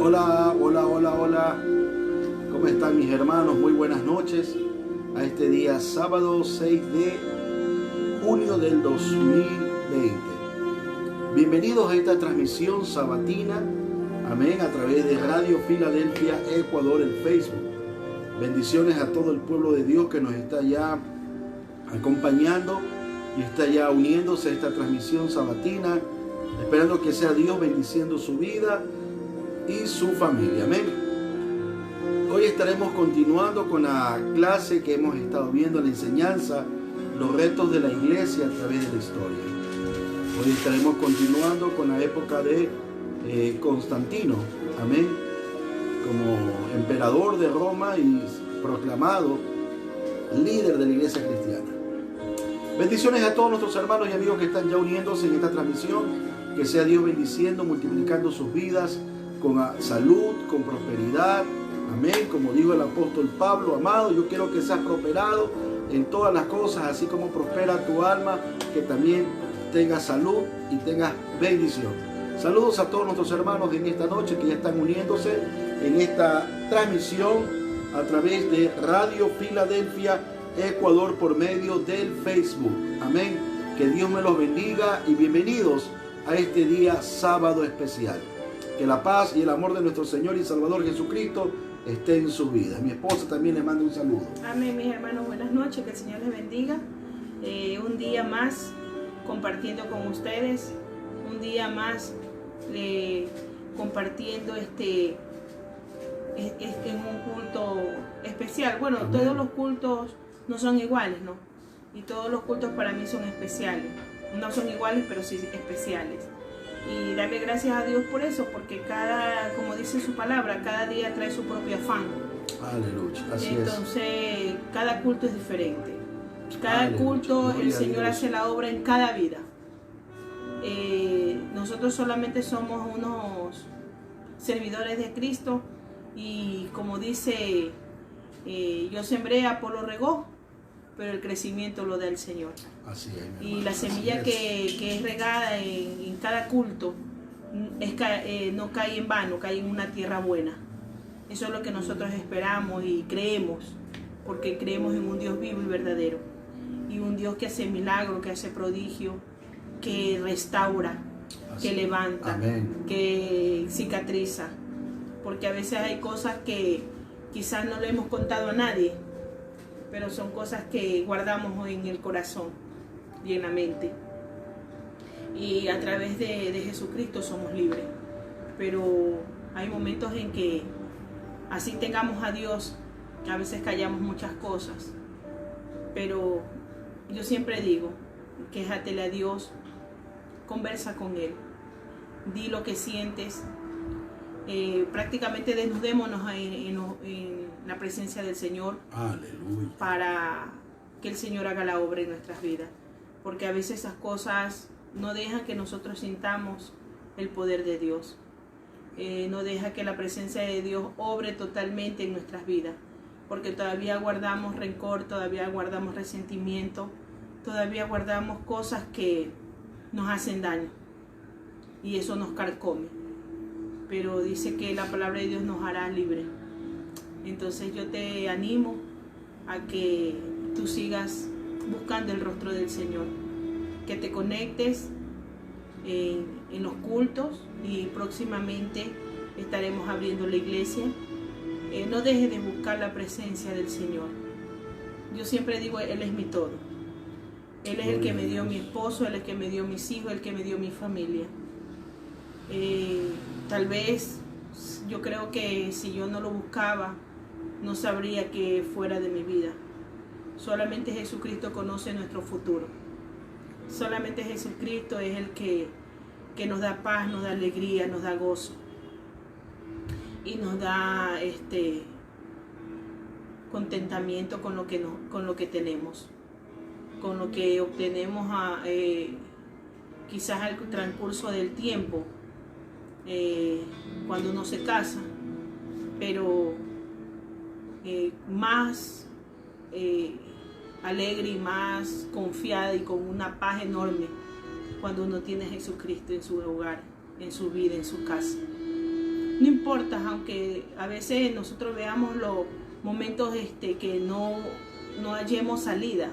Hola, hola, hola, hola. ¿Cómo están mis hermanos? Muy buenas noches a este día sábado 6 de junio del 2020. Bienvenidos a esta transmisión sabatina, amén, a través de Radio Filadelfia, Ecuador, en Facebook. Bendiciones a todo el pueblo de Dios que nos está ya acompañando y está ya uniéndose a esta transmisión sabatina, esperando que sea Dios bendiciendo su vida y su familia, amén. Hoy estaremos continuando con la clase que hemos estado viendo, la enseñanza, los retos de la iglesia a través de la historia. Hoy estaremos continuando con la época de Constantino, amén, como emperador de Roma y proclamado líder de la iglesia cristiana. Bendiciones a todos nuestros hermanos y amigos que están ya uniéndose en esta transmisión. Que sea Dios bendiciendo, multiplicando sus vidas con salud, con prosperidad. Amén. Como dijo el apóstol Pablo, amado, yo quiero que seas prosperado en todas las cosas, así como prospera tu alma, que también tengas salud y tengas bendición. Saludos a todos nuestros hermanos en esta noche que ya están uniéndose en esta transmisión a través de Radio Filadelfia, Ecuador, por medio del Facebook. Amén. Que Dios me los bendiga y bienvenidos a este día sábado especial. Que la paz y el amor de nuestro Señor y Salvador Jesucristo esté en su vida. Mi esposa también le manda un saludo. Amén, mis hermanos, buenas noches, que el Señor les bendiga. Un día más compartiendo con ustedes, un día más compartiendo en un culto especial. Bueno, amén. Todos los cultos no son iguales, ¿no? Y todos los cultos para mí son especiales. No son iguales, pero sí especiales. Y darle gracias a Dios por eso, porque como dice su palabra, cada día trae su propio afán. Aleluya, así Entonces, cada culto es diferente. Cada culto el Señor hace la obra en cada vida. Nosotros solamente somos unos servidores de Cristo y como dice, yo sembré, Apolo regó, pero el crecimiento lo da el Señor. Así es, y la semilla que es regada en cada culto no cae en vano, cae en una tierra buena. Eso es lo que nosotros esperamos y creemos, porque creemos en un Dios vivo y verdadero, y un Dios que hace milagro, que hace prodigio, que restaura, que levanta, amén, que cicatriza, porque a veces hay cosas que quizás no le hemos contado a nadie, pero son cosas que guardamos en el corazón y en la mente. Y a través de Jesucristo somos libres. Pero hay momentos en que así tengamos a Dios, a veces callamos muchas cosas. Pero yo siempre digo, quéjatele a Dios, conversa con Él, di lo que sientes. Prácticamente desnudémonos en la presencia del Señor. Aleluya. Para que el Señor haga la obra en nuestras vidas, porque a veces esas cosas no dejan que nosotros sintamos el poder de Dios, no deja que la presencia de Dios obre totalmente en nuestras vidas, porque todavía guardamos rencor, todavía guardamos resentimiento, todavía guardamos cosas que nos hacen daño y eso nos carcome. Pero dice que la palabra de Dios nos hará libres. Entonces yo te animo a que tú sigas buscando el rostro del Señor, que te conectes en los cultos y próximamente estaremos abriendo la iglesia. No dejes de buscar la presencia del Señor. Yo siempre digo, Él es mi todo. Él es el que me dio mi esposo, Él es el que me dio mis hijos, el que me dio mi familia. Tal vez yo creo que si yo no lo buscaba, no sabría que fuera de mi vida. Solamente Jesucristo conoce nuestro futuro. Solamente Jesucristo es el que nos da paz, nos da alegría, nos da gozo. Y nos da contentamiento con lo que tenemos. Con lo que obtenemos quizás al transcurso del tiempo, cuando uno se casa. Pero más alegre y más confiada y con una paz enorme cuando uno tiene a Jesucristo en su hogar, en su vida, en su casa. No importa, aunque a veces nosotros veamos los momentos que no hallemos salida,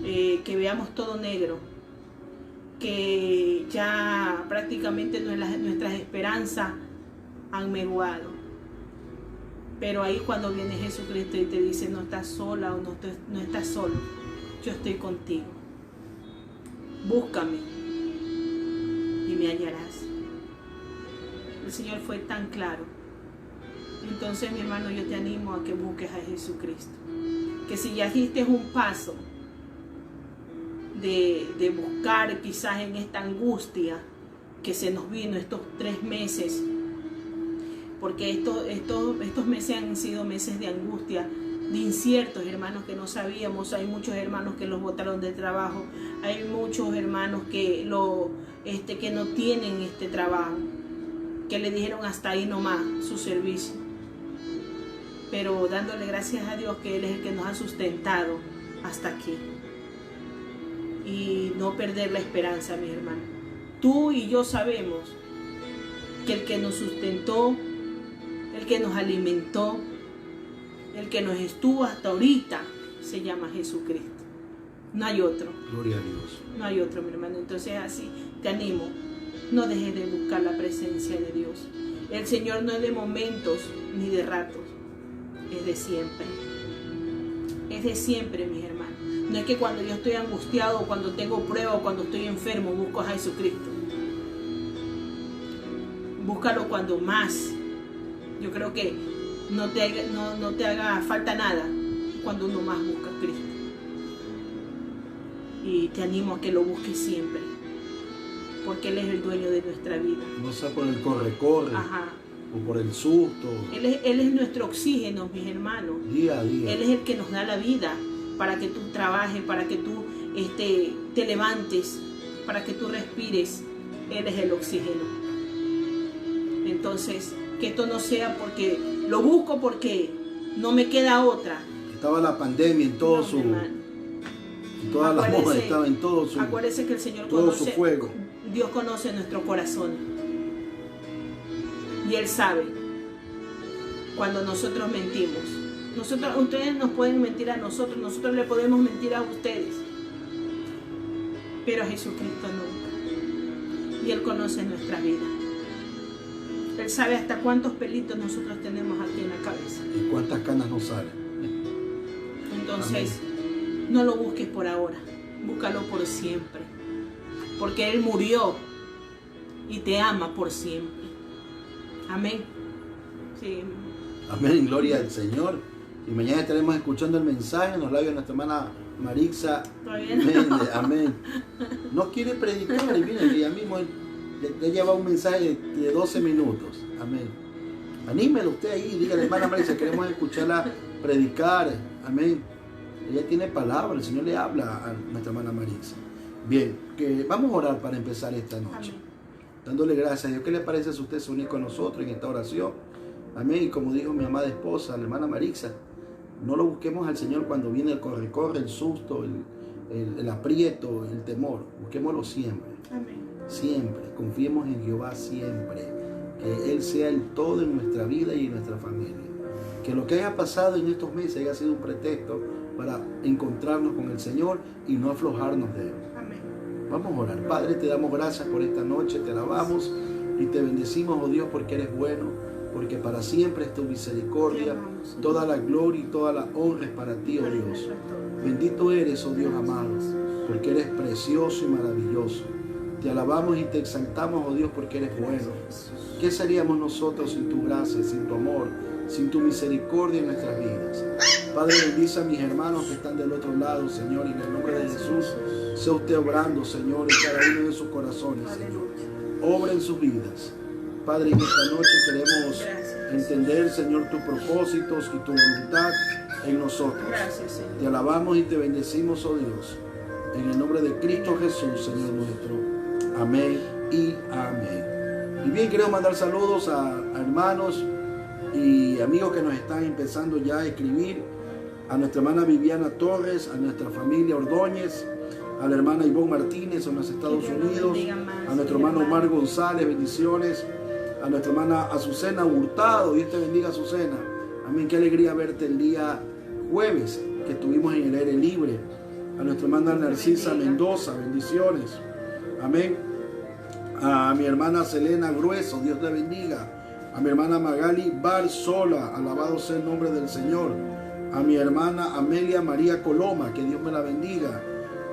que veamos todo negro, que ya prácticamente nuestras esperanzas han menguado. Pero ahí cuando viene Jesucristo y te dice, no estás sola o no estás solo, yo estoy contigo. Búscame y me hallarás. El Señor fue tan claro. Entonces, mi hermano, yo te animo a que busques a Jesucristo. Que si ya diste un paso de buscar quizás en esta angustia que se nos vino estos 3 meses, porque estos meses han sido meses de angustia, de inciertos, hermanos, que no sabíamos. Hay muchos hermanos que los botaron de trabajo, hay muchos hermanos que no tienen este trabajo, que le dijeron hasta ahí nomás su servicio, pero dándole gracias a Dios que Él es el que nos ha sustentado hasta aquí. Y no perder la esperanza, mi hermano. Tú y yo sabemos que el que nos sustentó, el que nos alimentó, el que nos estuvo hasta ahorita, se llama Jesucristo. No hay otro. Gloria a Dios. No hay otro, mi hermano. Entonces así te animo. No dejes de buscar la presencia de Dios. El Señor no es de momentos ni de ratos. Es de siempre. Es de siempre, mis hermanos. No es que cuando yo estoy angustiado, cuando tengo prueba o cuando estoy enfermo, busco a Jesucristo. Búscalo cuando más. Yo creo que no te haga falta nada cuando uno más busca a Cristo. Y te animo a que lo busques siempre, porque Él es el dueño de nuestra vida. No sea por el corre-corre. Ajá. O por el susto. Él es nuestro oxígeno, mis hermanos. Día a día. Él es el que nos da la vida para que tú trabajes, para que tú te levantes, para que tú respires. Él es el oxígeno. Entonces, que esto no sea porque lo busco, porque no me queda otra. Estaba la pandemia en todo su... En todas las modas estaba en todo su... Acuérdese que el Señor todo conoce, su fuego. Dios conoce nuestro corazón. Y Él sabe cuando nosotros mentimos. Ustedes nos pueden mentir a nosotros le podemos mentir a ustedes. Pero a Jesucristo nunca. Y Él conoce nuestra vida. Él sabe hasta cuántos pelitos nosotros tenemos aquí en la cabeza. Y cuántas canas nos salen. Entonces, amén. No lo busques por ahora. Búscalo por siempre. Porque Él murió y te ama por siempre. Amén. Sí. Amén, gloria al Señor. Y mañana estaremos escuchando el mensaje en los labios de nuestra hermana Marixa. Amén. Amén. No quiere predicar, y miren, ella mismo le lleva un mensaje de 12 minutos. Amén. Anímelo usted ahí, dígale, hermana Marixa, queremos escucharla predicar. Amén. Ella tiene palabra, el Señor le habla a nuestra hermana Marixa. Bien, que vamos a orar para empezar esta noche. Amén. Dándole gracias a Dios. ¿Qué le parece si usted se une con nosotros en esta oración? Amén. Y como dijo mi amada esposa, la hermana Marixa, no lo busquemos al Señor cuando viene el corre-corre, el susto, el aprieto, el temor. Busquémoslo siempre. Amén. Siempre. Confiemos en Jehová siempre. Que Él sea el todo en nuestra vida y en nuestra familia. Que lo que haya pasado en estos meses haya sido un pretexto para encontrarnos con el Señor y no aflojarnos de Él. Amén. Vamos a orar. Padre, te damos gracias por esta noche, te alabamos y te bendecimos, oh Dios, porque eres bueno, porque para siempre es tu misericordia, toda la gloria y toda la honra es para ti, oh Dios. Bendito eres, oh Dios amado, porque eres precioso y maravilloso. Te alabamos y te exaltamos, oh Dios, porque eres bueno. ¿Qué seríamos nosotros sin tu gracia, sin tu amor, sin tu misericordia en nuestras vidas? Padre, bendice a mis hermanos que están del otro lado, Señor, y en el nombre de Jesús, sea usted obrando, Señor, en cada uno de sus corazones, Señor. Obra en sus vidas. Padre, en esta noche queremos entender, Señor, tus propósitos y tu voluntad en nosotros. Te alabamos y te bendecimos, oh Dios, en el nombre de Cristo Jesús, Señor nuestro. Amén y amén. Y bien, queremos mandar saludos a hermanos y amigos que nos están empezando ya a escribir, a nuestra hermana Viviana Torres, a nuestra familia Ordóñez, a la hermana Ivonne Martínez en los Estados Unidos, a nuestro hermano Omar González, bendiciones, A nuestra hermana Azucena Hurtado, Dios te bendiga, Azucena. Amén, qué alegría verte el día jueves que estuvimos en el aire libre. A nuestra hermana Narcisa Mendoza, bendiciones. Amén. A mi hermana Selena Grueso, Dios te bendiga. A mi hermana Magali Barzola, alabado sea el nombre del Señor. A mi hermana Amelia María Coloma, que Dios me la bendiga.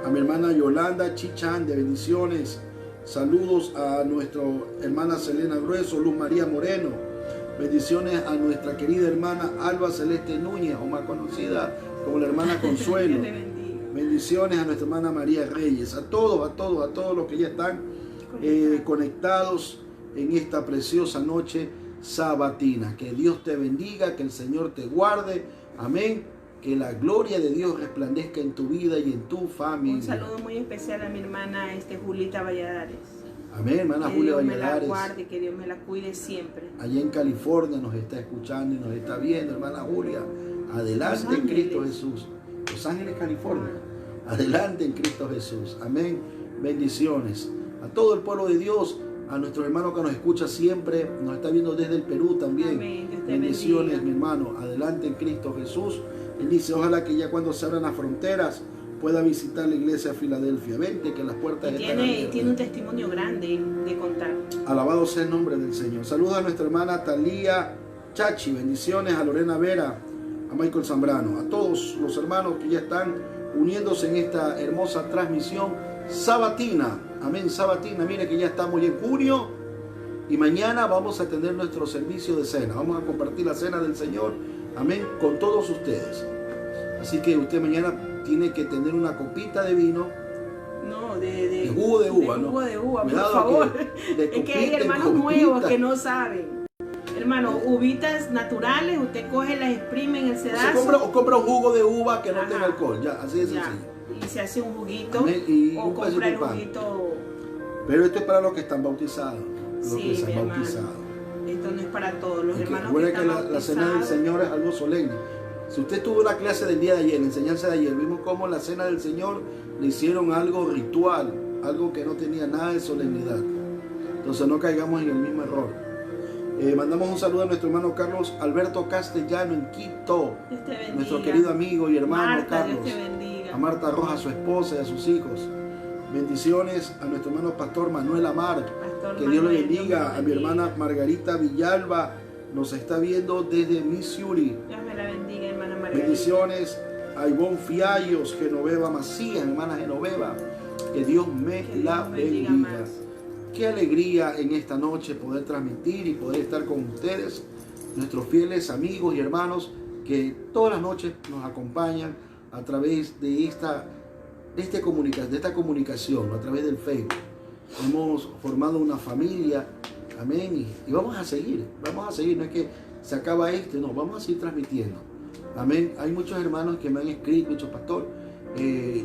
A mi hermana Yolanda Chichán, de bendiciones. Saludos a nuestra hermana Selena Grueso, Luz María Moreno. Bendiciones a nuestra querida hermana Alba Celeste Núñez, o más conocida como la hermana Consuelo. Bendiciones a nuestra hermana María Reyes, a todos los que ya están conectados en esta preciosa noche sabatina. Que Dios te bendiga, que el Señor te guarde. Amén. Que la gloria de Dios resplandezca en tu vida y en tu familia. Un saludo muy especial a mi hermana Julita Valladares. Amén, hermana Julia Valladares. Que Dios me la guarde, que Dios me la cuide siempre. Allá en California nos está escuchando y nos está viendo, hermana Julia. Adelante en Cristo Jesús. Los Ángeles, California. Adelante en Cristo Jesús. Amén. Bendiciones. A todo el pueblo de Dios, a nuestro hermano que nos escucha siempre, nos está viendo desde el Perú también. Amén. Dios te bendiciones, bendiga. mi hermano. Adelante en Cristo Jesús. Él dice, ojalá que ya cuando se abran las fronteras pueda visitar la iglesia de Filadelfia. Vente, que las puertas están abiertas. Tiene un testimonio grande de contar. Alabado sea el nombre del Señor. Saluda a nuestra hermana Talía Chachi. Bendiciones a Lorena Vera, a Michael Zambrano, a todos los hermanos que ya están uniéndose en esta hermosa transmisión sabatina. Amén, sabatina. Mire que ya estamos ya en junio y mañana vamos a tener nuestro servicio de cena. Vamos a compartir la cena del Señor. Amén, con todos ustedes. Así que usted mañana tiene que tener una copita de vino. No, de jugo de uva, ¿no? Jugo de uva, por Cuidado favor. Es que hay hermanos nuevos que no saben. Hermano, uvitas naturales, usted coge, las exprime en el sedazo. O compra un jugo de uva que no tenga alcohol, ya, así de sencillo. Y se hace un juguito. Amén. Y o un compra el pan. juguito. Pero esto es para los que están bautizados. Los Sí, que están mi hermano. bautizados. Esto no es para todos los hermanos que Recuerda están que la cena del Señor es algo solemne. Si usted tuvo la clase del día de ayer, la enseñanza de ayer, vimos cómo la cena del Señor le hicieron algo ritual, algo que no tenía nada de solemnidad. Entonces no caigamos en el mismo error. Mandamos un saludo a nuestro hermano Carlos Alberto Castellano en Quito, nuestro querido amigo y hermano Marta, Carlos. Dios te bendiga. A Marta Rojas, su esposa y a sus hijos. Bendiciones a nuestro hermano Pastor Manuel Amar. Que Dios le bendiga. A mi hermana Margarita Villalba, nos está viendo desde Missouri. Dios me la bendiga, hermana Margarita. Bendiciones a Ivonne Fiallos, Genoveva Macías, hermana Genoveva. Que Dios me la bendiga. Qué alegría en esta noche poder transmitir y poder estar con ustedes, nuestros fieles amigos y hermanos que todas las noches nos acompañan a través de esta comunicación, a través del Facebook. Hemos formado una familia, amén, y vamos a seguir, no es que se acaba no, vamos a seguir transmitiendo, amén. Hay muchos hermanos que me han escrito, dicho, pastor,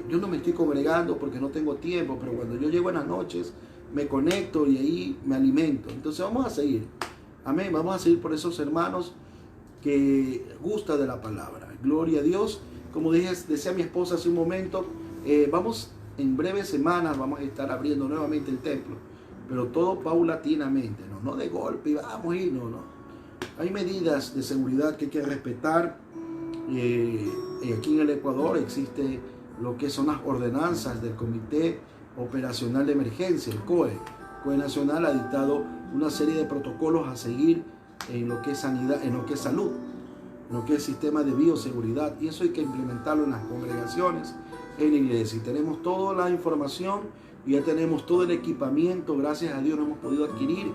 yo no me estoy congregando porque no tengo tiempo, pero cuando yo llego en las noches me conecto y ahí me alimento. Entonces vamos a seguir, amén, vamos a seguir por esos hermanos que gusta de la palabra. Gloria a Dios. Como decía mi esposa hace un momento, vamos en breves semanas, vamos a estar abriendo nuevamente el templo, pero todo paulatinamente, no de golpe y vamos a ir, no. Hay medidas de seguridad que hay que respetar. Aquí en el Ecuador existe lo que son las ordenanzas del Comité Operacional de Emergencia, el COE. COE Nacional ha dictado una serie de protocolos a seguir en lo que es sanidad, en lo que es salud, en lo que es sistema de bioseguridad, y eso hay que implementarlo en las congregaciones, en la iglesia. Y tenemos toda la información y ya tenemos todo el equipamiento, gracias a Dios lo hemos podido adquirir,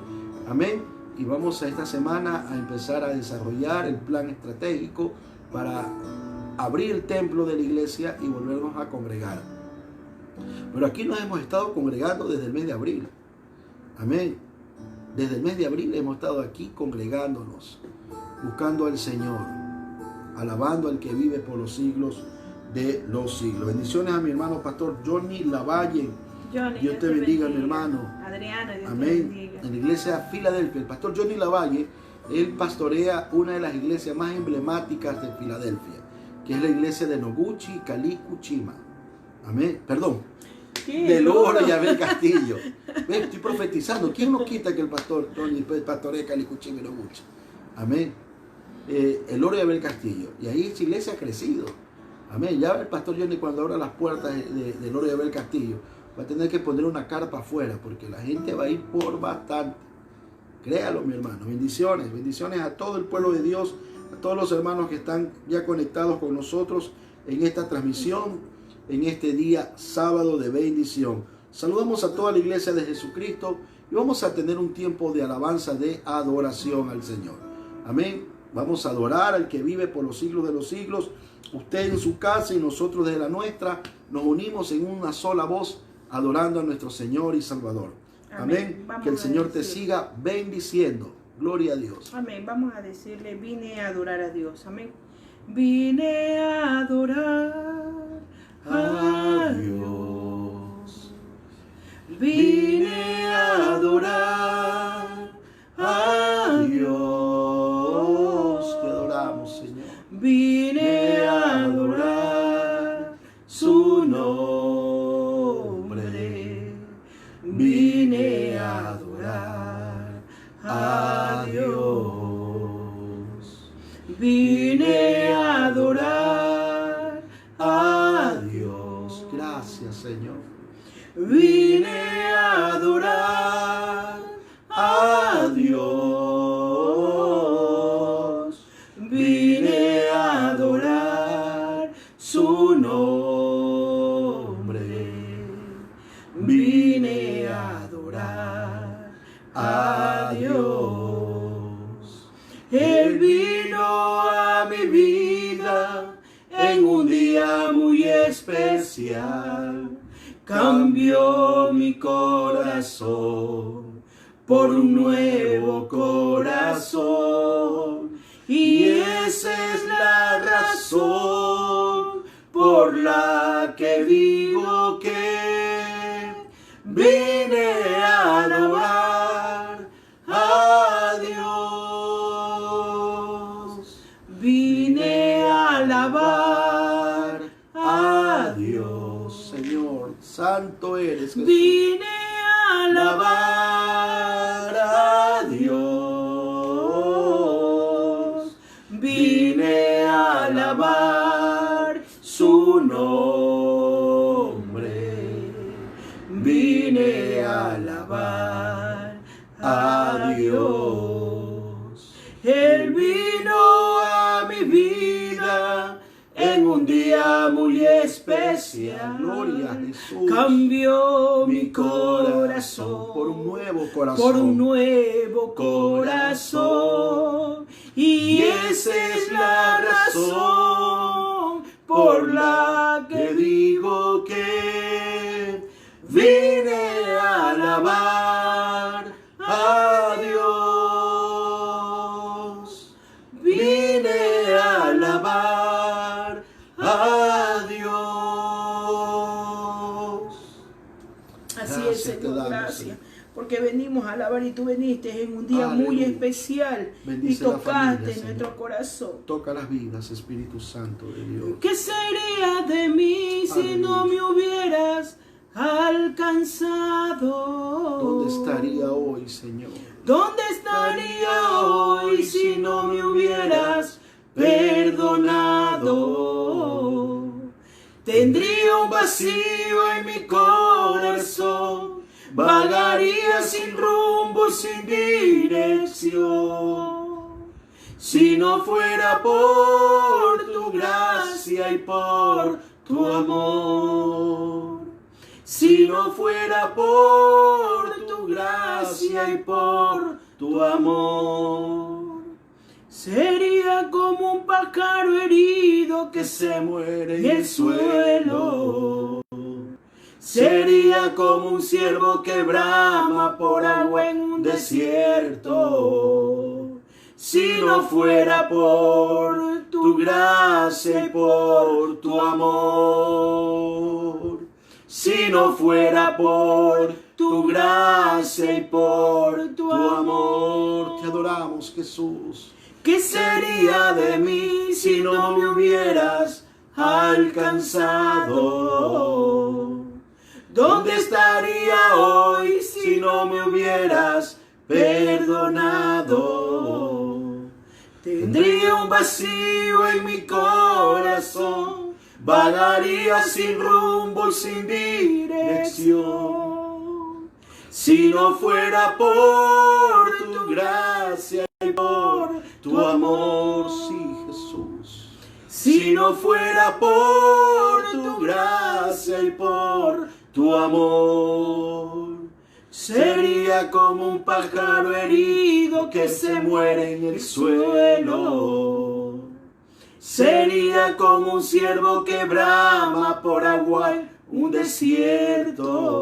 amén. Y vamos a esta semana a empezar a desarrollar el plan estratégico para abrir el templo de la iglesia y volvernos a congregar. Pero aquí nos hemos estado congregando desde el mes de abril, amén. Desde el mes de abril hemos estado aquí congregándonos, buscando al Señor, alabando al que vive por los siglos de los siglos. Bendiciones a mi hermano pastor Johnny Lavalle. Dios te bendiga, mi hermano. Adriana, Dios amén. te bendiga. En la iglesia Filadelfia, el pastor Johnny Lavalle, él pastorea una de las iglesias más emblemáticas de Filadelfia, que es la iglesia de Noguchi Kaliku Chima. Amén. Perdón. del oro y Abel Castillo. ¿Ves? Estoy profetizando. ¿Quién nos quita que el pastor Tony, el pastor Calicuchi me lo mucho? Amén. El oro y Abel Castillo. Y ahí esa iglesia ha crecido. Amén. Ya el pastor Johnny, cuando abra las puertas del oro y Abel Castillo, va a tener que poner una carpa afuera, porque la gente va a ir por bastante. Créalo, mi hermano. Bendiciones. Bendiciones a todo el pueblo de Dios, a todos los hermanos que están ya conectados con nosotros en esta transmisión, en este día sábado de bendición. Saludamos a toda la iglesia de Jesucristo y vamos a tener un tiempo de alabanza, de adoración al Señor. Amén. Vamos a adorar al que vive por los siglos de los siglos. Usted en su casa y nosotros desde la nuestra nos unimos en una sola voz adorando a nuestro Señor y Salvador. Amén. Que el Señor te siga bendiciendo. Gloria a Dios. Amén. Vamos a decirle, vine a adorar a Dios. Amén. Vine a adorar a Dios. Vine a adorar a Dios. Te adoramos, Señor. Vine a adorar su nombre. Vine a adorar a Dios. Vine a adorar a Dios. Gracias, Señor. Vine a adorar a Dios. Vine a adorar su nombre. Vine a adorar a Dios. Él vino a mi vida en un día muy especial. Cambió mi corazón por un nuevo corazón. Y esa es la razón por la que digo que vine a alabar a Dios. Vine a alabar a Dios. Señor, santo eres, Jesús. Vine a alabar a Dios. Vine a alabar su nombre. Vine a alabar a Dios. Él vino a mi vida en un día muy especial. Gloria a Jesús. Cambió mi corazón por un nuevo corazón. Por un nuevo corazón. Y esa es la razón por la que digo que vine a alabar a Dios. Vine a alabar a Dios. Así es, Señor, gracias. Porque venimos a alabar y tú viniste en un día muy especial. Bendice y tocaste familia, nuestro corazón. Toca las vidas, Espíritu Santo de Dios. ¿Qué sería de mí si no me hubieras alcanzado? ¿Dónde estaría hoy, Señor? ¿Dónde estaría hoy si no me hubieras perdonado? Tendría un vacío en mi corazón, vagaría sin rumbo, sin dirección. Si no fuera por tu gracia y por tu amor. Si no fuera por tu gracia y por tu amor. Sería como un pájaro herido que se muere en el suelo. Sería como un ciervo que brama por agua en un desierto. Si no fuera por tu gracia y por tu amor. Si no fuera por tu gracia y por tu amor. Te adoramos, Jesús. ¿Qué sería de mí si no me hubieras alcanzado? ¿Dónde estaría hoy si no me hubieras perdonado? Tendría un vacío en mi corazón, vagaría sin rumbo y sin dirección. Si no fuera por tu gracia y por tu amor, sí, Jesús. Si no fuera por tu gracia y por tu amor, sería como un pájaro herido que se muere en el suelo. Sería como un ciervo que brama por agua en un desierto.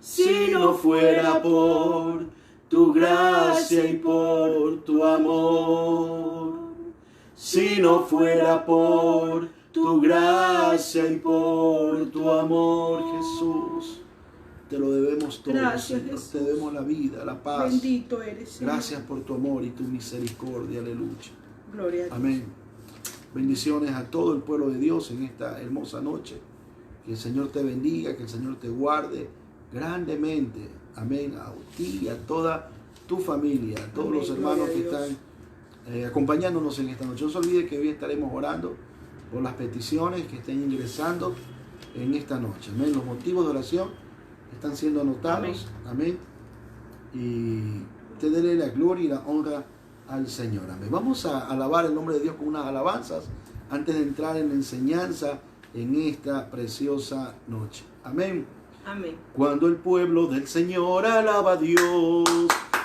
Si no fuera por tu gracia y por tu amor. Si no fuera por tu gracia y por tu amor, Jesús. Te lo debemos todo, Gracias, Señor. Jesús. Te debemos la vida, la paz. Bendito eres, Señor. Gracias por tu amor y tu misericordia. Aleluya. Gloria a Dios. Amén. Bendiciones a todo el pueblo de Dios en esta hermosa noche. Que el Señor te bendiga, que el Señor te guarde grandemente. Amén. A ti y a toda tu familia, a todos Amén. los hermanos que Gloria a están acompañándonos en esta noche. No se olvide que hoy estaremos orando por las peticiones que estén ingresando en esta noche. Amén. Los motivos de oración están siendo anotados. Amén. Y te daré la gloria y la honra al Señor. Amén. Vamos a alabar el nombre de Dios con unas alabanzas antes de entrar en la enseñanza en esta preciosa noche. Amén. Amén. Cuando el pueblo del Señor alaba a Dios,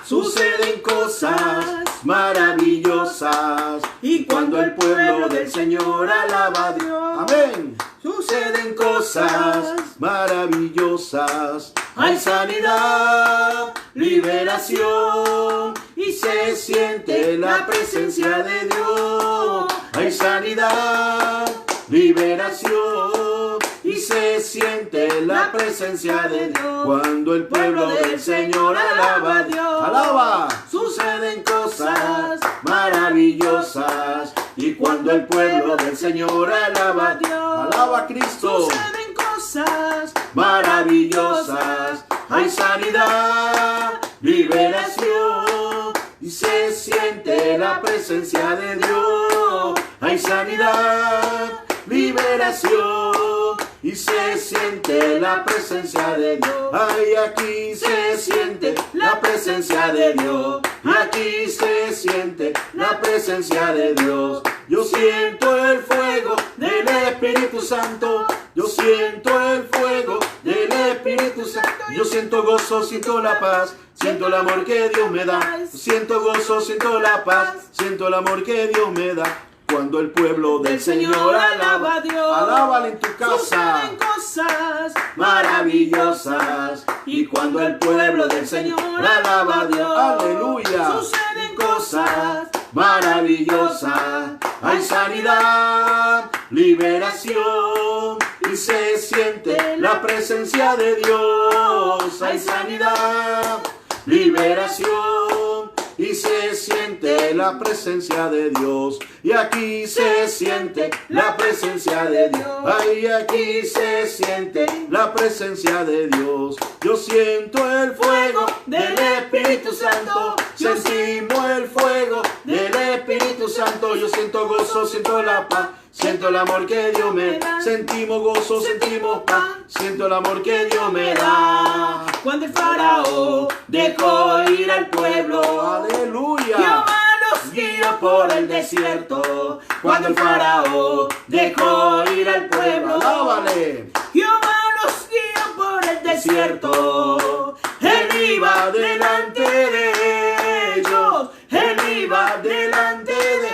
suceden cosas maravillosas. Y cuando el pueblo del Señor alaba a Dios, amén, suceden cosas maravillosas. Hay sanidad, liberación y se siente la presencia de Dios. Hay sanidad, liberación y se siente la presencia de Dios. Cuando el pueblo del Señor alaba a Dios, alaba, suceden cosas maravillosas. Y cuando el pueblo del Señor alaba a Dios, alaba a Cristo, suceden cosas maravillosas. Hay sanidad, liberación y se siente la presencia de Dios. Hay sanidad, liberación y se siente la presencia de Dios. Ay, aquí se siente la presencia de Dios. Aquí se siente la presencia de Dios. Yo siento el fuego del Espíritu Santo. Yo siento el fuego del Espíritu Santo. Yo siento gozo, siento la paz, siento el amor que Dios me da. Siento gozo, siento la paz, siento el amor que Dios me da. Cuando el pueblo del Señor alaba a Dios, alábale en tu casa, suceden cosas maravillosas. Y cuando el pueblo del Señor alaba a Dios, aleluya, suceden cosas maravillosas. Hay sanidad, liberación y se siente la presencia de Dios. Hay sanidad, liberación y se siente la presencia de Dios. Y aquí se siente la presencia de Dios. Ay, aquí se siente la presencia de Dios. Yo siento el fuego del Espíritu Santo. Sentimos el fuego del Espíritu Santo. Yo siento gozo, siento la paz, siento el amor que Dios me da. Sentimos gozo, sentimos paz, siento el amor que Dios me da. Cuando el faraón dejó ir al pueblo, aleluya, Jehová los guió por el desierto. Cuando el faraón dejó ir al pueblo, alábale, Jehová los guió por el desierto. Él iba delante de ellos, él iba delante de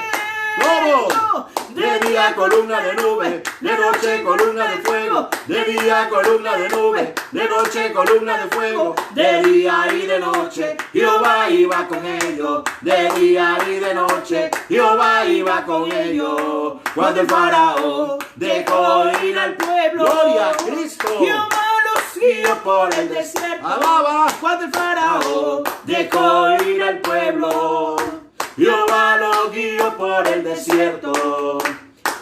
ellos. De día columna de nube, de noche columna de fuego. De día columna de nube, de noche columna de fuego. De día y de noche Jehová iba con ellos. De día y de noche Jehová iba con ellos. Cuando el faraón dejó ir al pueblo, gloria a Cristo, Jehová los guió por el desierto. Alaba. Cuando el faraón dejó ir al pueblo, Jehová lo guió por el desierto.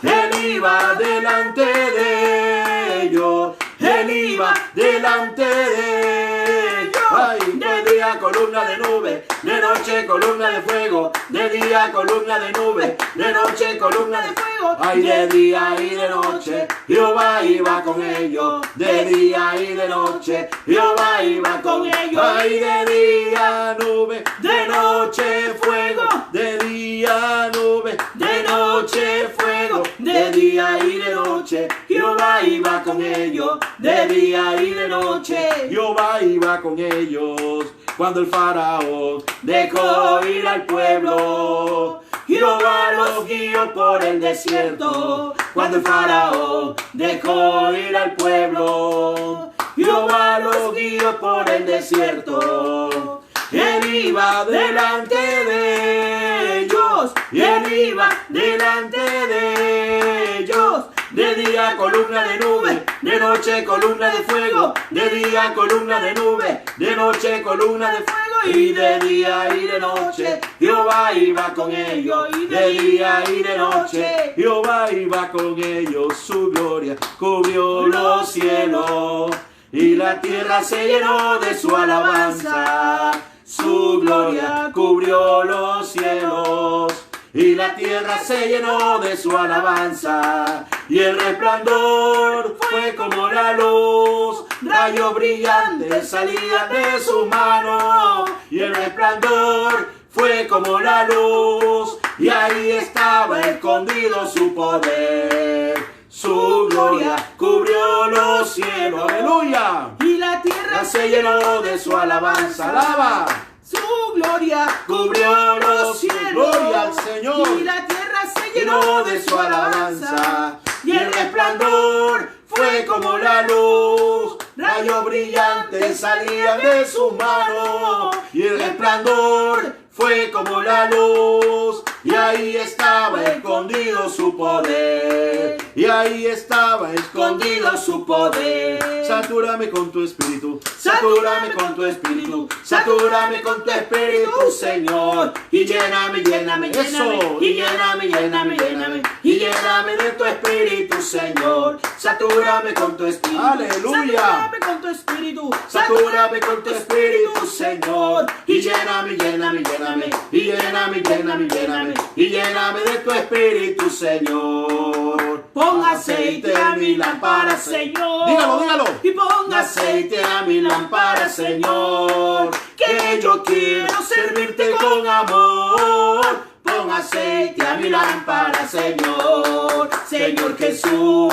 Él iba delante de ellos, él Él iba delante de ellos. Ay, de día columna de nube, de noche columna de fuego, de día columna de nube, de noche columna de fuego. Ay, de día y de noche, Jehová iba con ellos. De día y de noche, Jehová iba con ellos. Ay, de día nube, de noche fuego, de día nube, de noche fuego, de día y de noche, Jehová iba con ellos. De día y de noche, Jehová iba con ellos. Cuando el faraón dejó ir al pueblo, Jehová los guió por el desierto. Cuando el faraón dejó ir al pueblo, Jehová los guió por el desierto. Él iba delante de ellos, y él iba delante de ellos. De día columna de nube, de noche columna de fuego, de día columna de nube, de noche columna de fuego. Y de día y de noche, Jehová iba con ellos. Y de día y de noche, Jehová iba con ellos. Su gloria cubrió los cielos, y la tierra se llenó de su alabanza. Su gloria cubrió los cielos, y la tierra se llenó de su alabanza. Y el resplandor fue como la luz, rayos brillantes salían de su mano. Y el resplandor fue como la luz, y ahí estaba escondido su poder. Su gloria cubrió los cielos, aleluya. Y la tierra se llenó de su alabanza, alaba. Su gloria cubrió los cielos, gloria al Señor. Y la tierra se llenó de su alabanza. Y el resplandor fue como la luz, rayos brillantes salían de su mano. Y el resplandor fue como la luz, y ahí estaba escondido su poder. Y ahí estaba escondido su poder. Satúrame con tu espíritu, satúrame con tu espíritu, satúrame con tu espíritu, Señor. Y lléname, lléname, lléname, y lléname, lléname, lléname, y lléname de tu espíritu, Señor. Satúrame con tu espíritu, aleluya. Satúrame con tu espíritu, satúrame con tu espíritu, Señor. Y lléname, lléname, lléname, y lléname, lléname, lléname, y lléname de tu espíritu, Señor. Pon aceite a mi lámpara, Señor. Dígalo, dígalo. Y pon aceite a mi lámpara, Señor. Que yo quiero servirte con amor. Pon aceite a mi lámpara, Señor. Señor Jesús,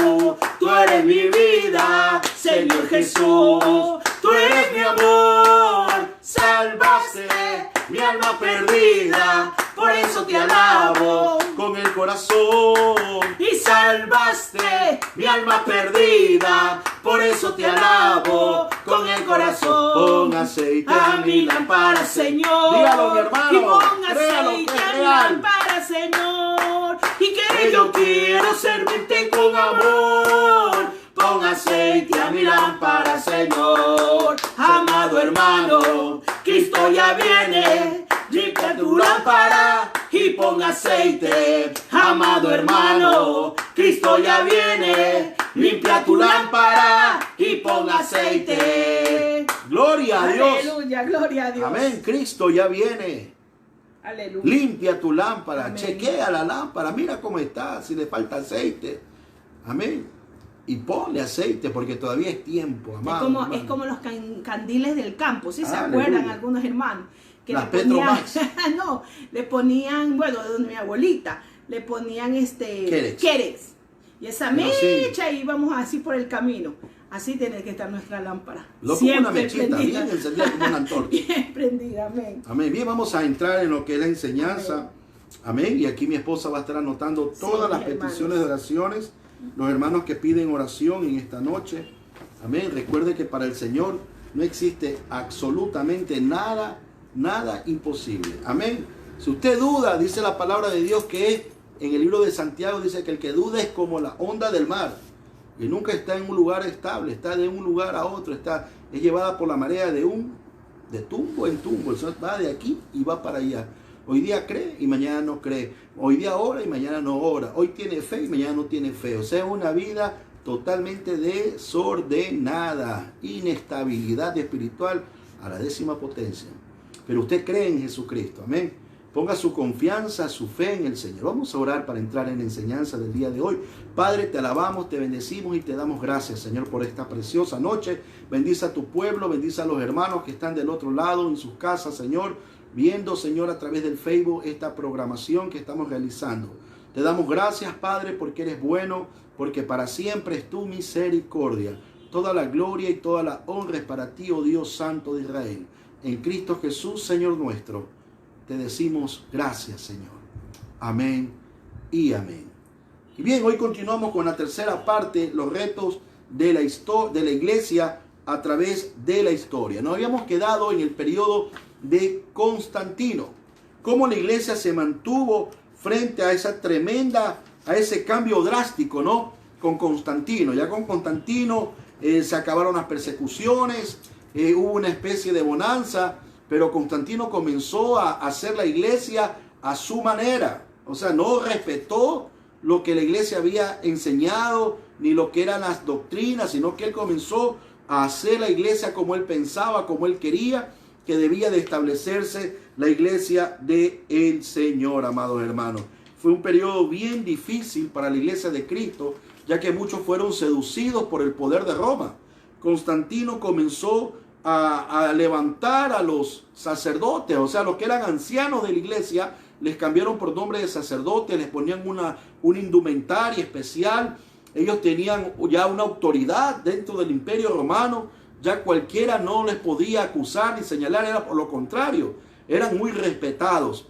tú eres mi vida. Señor Jesús, tú eres mi amor. Salvaste mi alma perdida, por eso te alabo con el corazón. Y salvaste mi alma perdida, por eso te alabo con el corazón. Pon aceite a mi lámpara, Señor. Dígalo, mi hermano. Y pon aceite a mi lámpara, Señor. Y que yo quiero servirte con amor. Pon aceite a mi lámpara, Señor. Amado hermano, Cristo ya viene. Limpia tu lámpara y pon aceite. Amado hermano, Cristo ya viene. Limpia tu lámpara y pon aceite. Gloria a Dios. Aleluya, gloria a Dios. Amén, Cristo ya viene. Aleluya. Limpia tu lámpara, Amén. Chequea la lámpara, mira cómo está, si le falta aceite. Amén. Y ponle aceite porque todavía es tiempo, amado. Es como los candiles del campo, ¿sí? ¿Se Aleluya. acuerdan algunos hermanos? Que Las le ponían, Petromax. no, le ponían, bueno, de donde mi abuelita, le ponían Querex. Y esa Pero mecha y íbamos así por el camino. Así tiene que estar nuestra lámpara. Lo como Siempre una mechita, prendida. bien encendida como una antorcha. Bien prendida, amén. Amén. Bien, vamos a entrar en lo que es la enseñanza. Amén. Y aquí mi esposa va a estar anotando todas las mis peticiones de oraciones. Los hermanos que piden oración en esta noche. Amén. Recuerde que para el Señor no existe absolutamente nada imposible. Amén. Si usted duda, dice la palabra de Dios que es, en el libro de Santiago dice que el que duda es como la onda del mar. Y nunca está en un lugar estable, está de un lugar a otro, es llevada por la marea de tumbo en tumbo. El Señor va de aquí y va para allá. Hoy día cree y mañana no cree. Hoy día ora y mañana no ora. Hoy tiene fe y mañana no tiene fe. O sea, es una vida totalmente desordenada, inestabilidad espiritual a la 10ª potencia. Pero usted cree en Jesucristo, amén. Ponga su confianza, su fe en el Señor. Vamos a orar para entrar en la enseñanza del día de hoy. Padre, te alabamos, te bendecimos y te damos gracias, Señor, por esta preciosa noche. Bendice a tu pueblo, bendice a los hermanos que están del otro lado en sus casas, Señor, viendo, Señor, a través del Facebook esta programación que estamos realizando. Te damos gracias, Padre, porque eres bueno, porque para siempre es tu misericordia. Toda la gloria y toda la honra es para ti, oh Dios Santo de Israel. En Cristo Jesús, Señor nuestro, te decimos gracias, Señor. Amén y amén. Y bien, hoy continuamos con la tercera parte, los retos de la iglesia a través de la historia. Nos habíamos quedado en el periodo de Constantino. Cómo la iglesia se mantuvo frente a ese cambio drástico, ¿no? Con Constantino. Ya con Constantino se acabaron las persecuciones, hubo una especie de bonanza, pero Constantino comenzó a hacer la iglesia a su manera. O sea, no respetó lo que la iglesia había enseñado, ni lo que eran las doctrinas, sino que él comenzó a hacer la iglesia como él pensaba, como él quería que debía de establecerse la iglesia del Señor, amados hermanos. Fue un periodo bien difícil para la iglesia de Cristo, ya que muchos fueron seducidos por el poder de Roma. Constantino comenzó a levantar a los sacerdotes, o sea, los que eran ancianos de la iglesia, les cambiaron por nombre de sacerdotes, les ponían una indumentaria especial. Ellos tenían ya una autoridad dentro del Imperio Romano, ya cualquiera no les podía acusar ni señalar, era por lo contrario, eran muy respetados.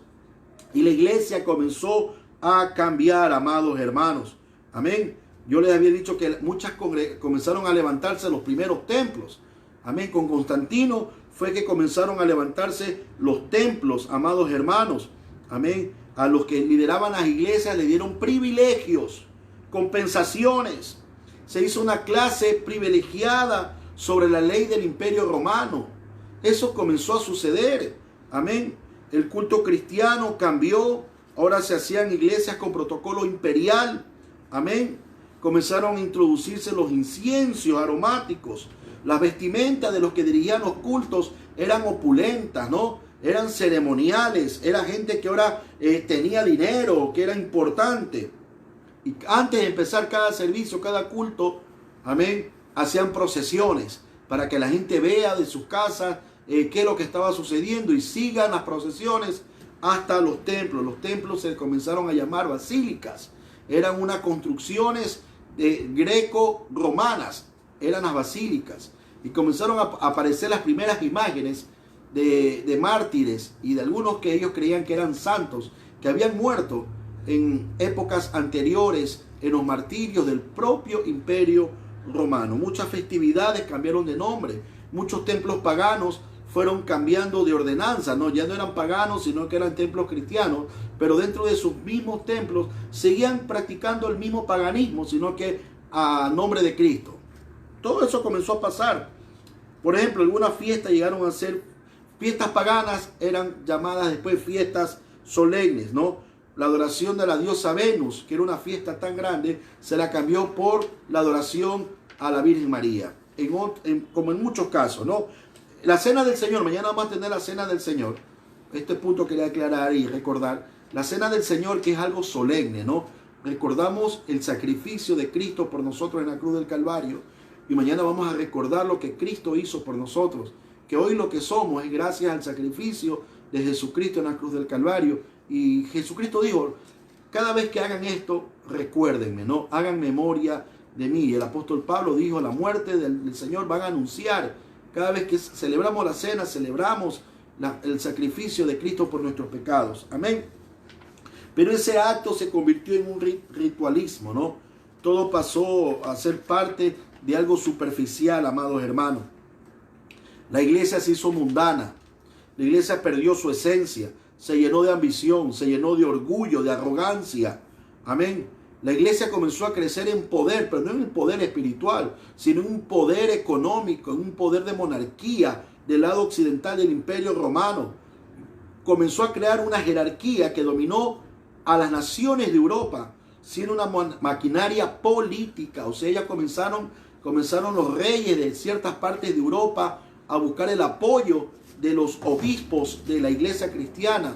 Y la iglesia comenzó a cambiar, amados hermanos. Amén. Yo les había dicho que muchas comenzaron a levantarse los primeros templos. Amén. Con Constantino fue que comenzaron a levantarse los templos, amados hermanos. Amén. A los que lideraban las iglesias le dieron privilegios, compensaciones. Se hizo una clase privilegiada sobre la ley del Imperio Romano. Eso comenzó a suceder. Amén. El culto cristiano cambió. Ahora se hacían iglesias con protocolo imperial. Amén. Comenzaron a introducirse los inciensos aromáticos. Las vestimentas de los que dirigían los cultos eran opulentas, ¿no? Eran ceremoniales. Era gente que ahora tenía dinero, que era importante. Y antes de empezar cada servicio, cada culto, amén, hacían procesiones para que la gente vea de sus casas qué es lo que estaba sucediendo y sigan las procesiones hasta los templos. Los templos se comenzaron a llamar basílicas. Eran unas construcciones greco-romanas, eran las basílicas. Y comenzaron a aparecer las primeras imágenes de mártires y de algunos que ellos creían que eran santos, que habían muerto en épocas anteriores en los martirios del propio Imperio Romano. Muchas festividades cambiaron de nombre, muchos templos paganos fueron cambiando de ordenanza, ¿no? Ya no eran paganos, sino que eran templos cristianos, pero dentro de sus mismos templos seguían practicando el mismo paganismo, sino que a nombre de Cristo. Todo eso comenzó a pasar. Por ejemplo, algunas fiestas llegaron a ser fiestas paganas, eran llamadas después fiestas solemnes, ¿no? La adoración de la diosa Venus, que era una fiesta tan grande, se la cambió por la adoración a la Virgen María, como en muchos casos, ¿no? La cena del Señor, mañana vamos a tener la cena del Señor. Este punto quería aclarar y recordar. La cena del Señor, que es algo solemne, ¿no? Recordamos el sacrificio de Cristo por nosotros en la cruz del Calvario. Y mañana vamos a recordar lo que Cristo hizo por nosotros. Que hoy lo que somos es gracias al sacrificio de Jesucristo en la cruz del Calvario. Y Jesucristo dijo, cada vez que hagan esto, recuérdenme, ¿no? Hagan memoria de mí. Y el apóstol Pablo dijo, la muerte del Señor van a anunciar. Cada vez que celebramos la cena, celebramos el sacrificio de Cristo por nuestros pecados. Amén. Pero ese acto se convirtió en un ritualismo, ¿no? Todo pasó a ser parte de algo superficial, amados hermanos. La iglesia se hizo mundana. La iglesia perdió su esencia. Se llenó de ambición, se llenó de orgullo, de arrogancia. Amén. La iglesia comenzó a crecer en poder, pero no en un poder espiritual, sino en un poder económico, en un poder de monarquía del lado occidental del Imperio Romano. Comenzó a crear una jerarquía que dominó a las naciones de Europa. sino una maquinaria política. O sea, ya comenzaron los reyes de ciertas partes de Europa a buscar el apoyo de los obispos de la iglesia cristiana,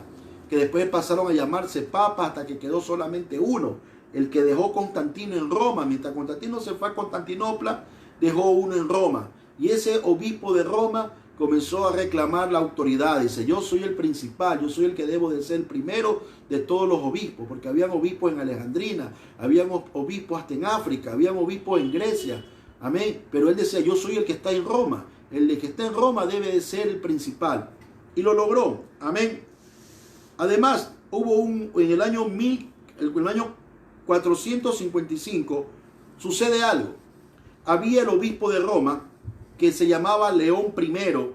que después pasaron a llamarse papas hasta que quedó solamente uno, el que dejó Constantino en Roma. Mientras Constantino se fue a Constantinopla, dejó uno en Roma. Y ese obispo de Roma comenzó a reclamar la autoridad. Dice, yo soy el principal, yo soy el que debo de ser el primero de todos los obispos, porque habían obispos en Alejandrina, habían obispos hasta en África, habían obispos en Grecia. Amén. Pero él decía, yo soy el que está en Roma. El de que está en Roma debe de ser el principal. Y lo logró. Amén. Además, en el año 455, sucede algo. Había el obispo de Roma que se llamaba León I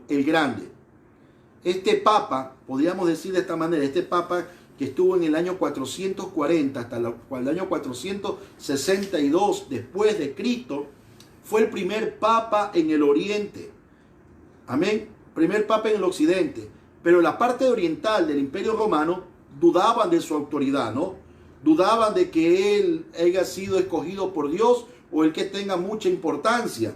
el Grande. Este papa, podríamos decir de esta manera, este papa que estuvo en el año 440 hasta el año 462 después de Cristo, fue el primer papa en el oriente. Amén. Primer papa en el occidente. Pero en la parte oriental del Imperio Romano dudaban de su autoridad, ¿no? Dudaban de que él haya sido escogido por Dios o el que tenga mucha importancia.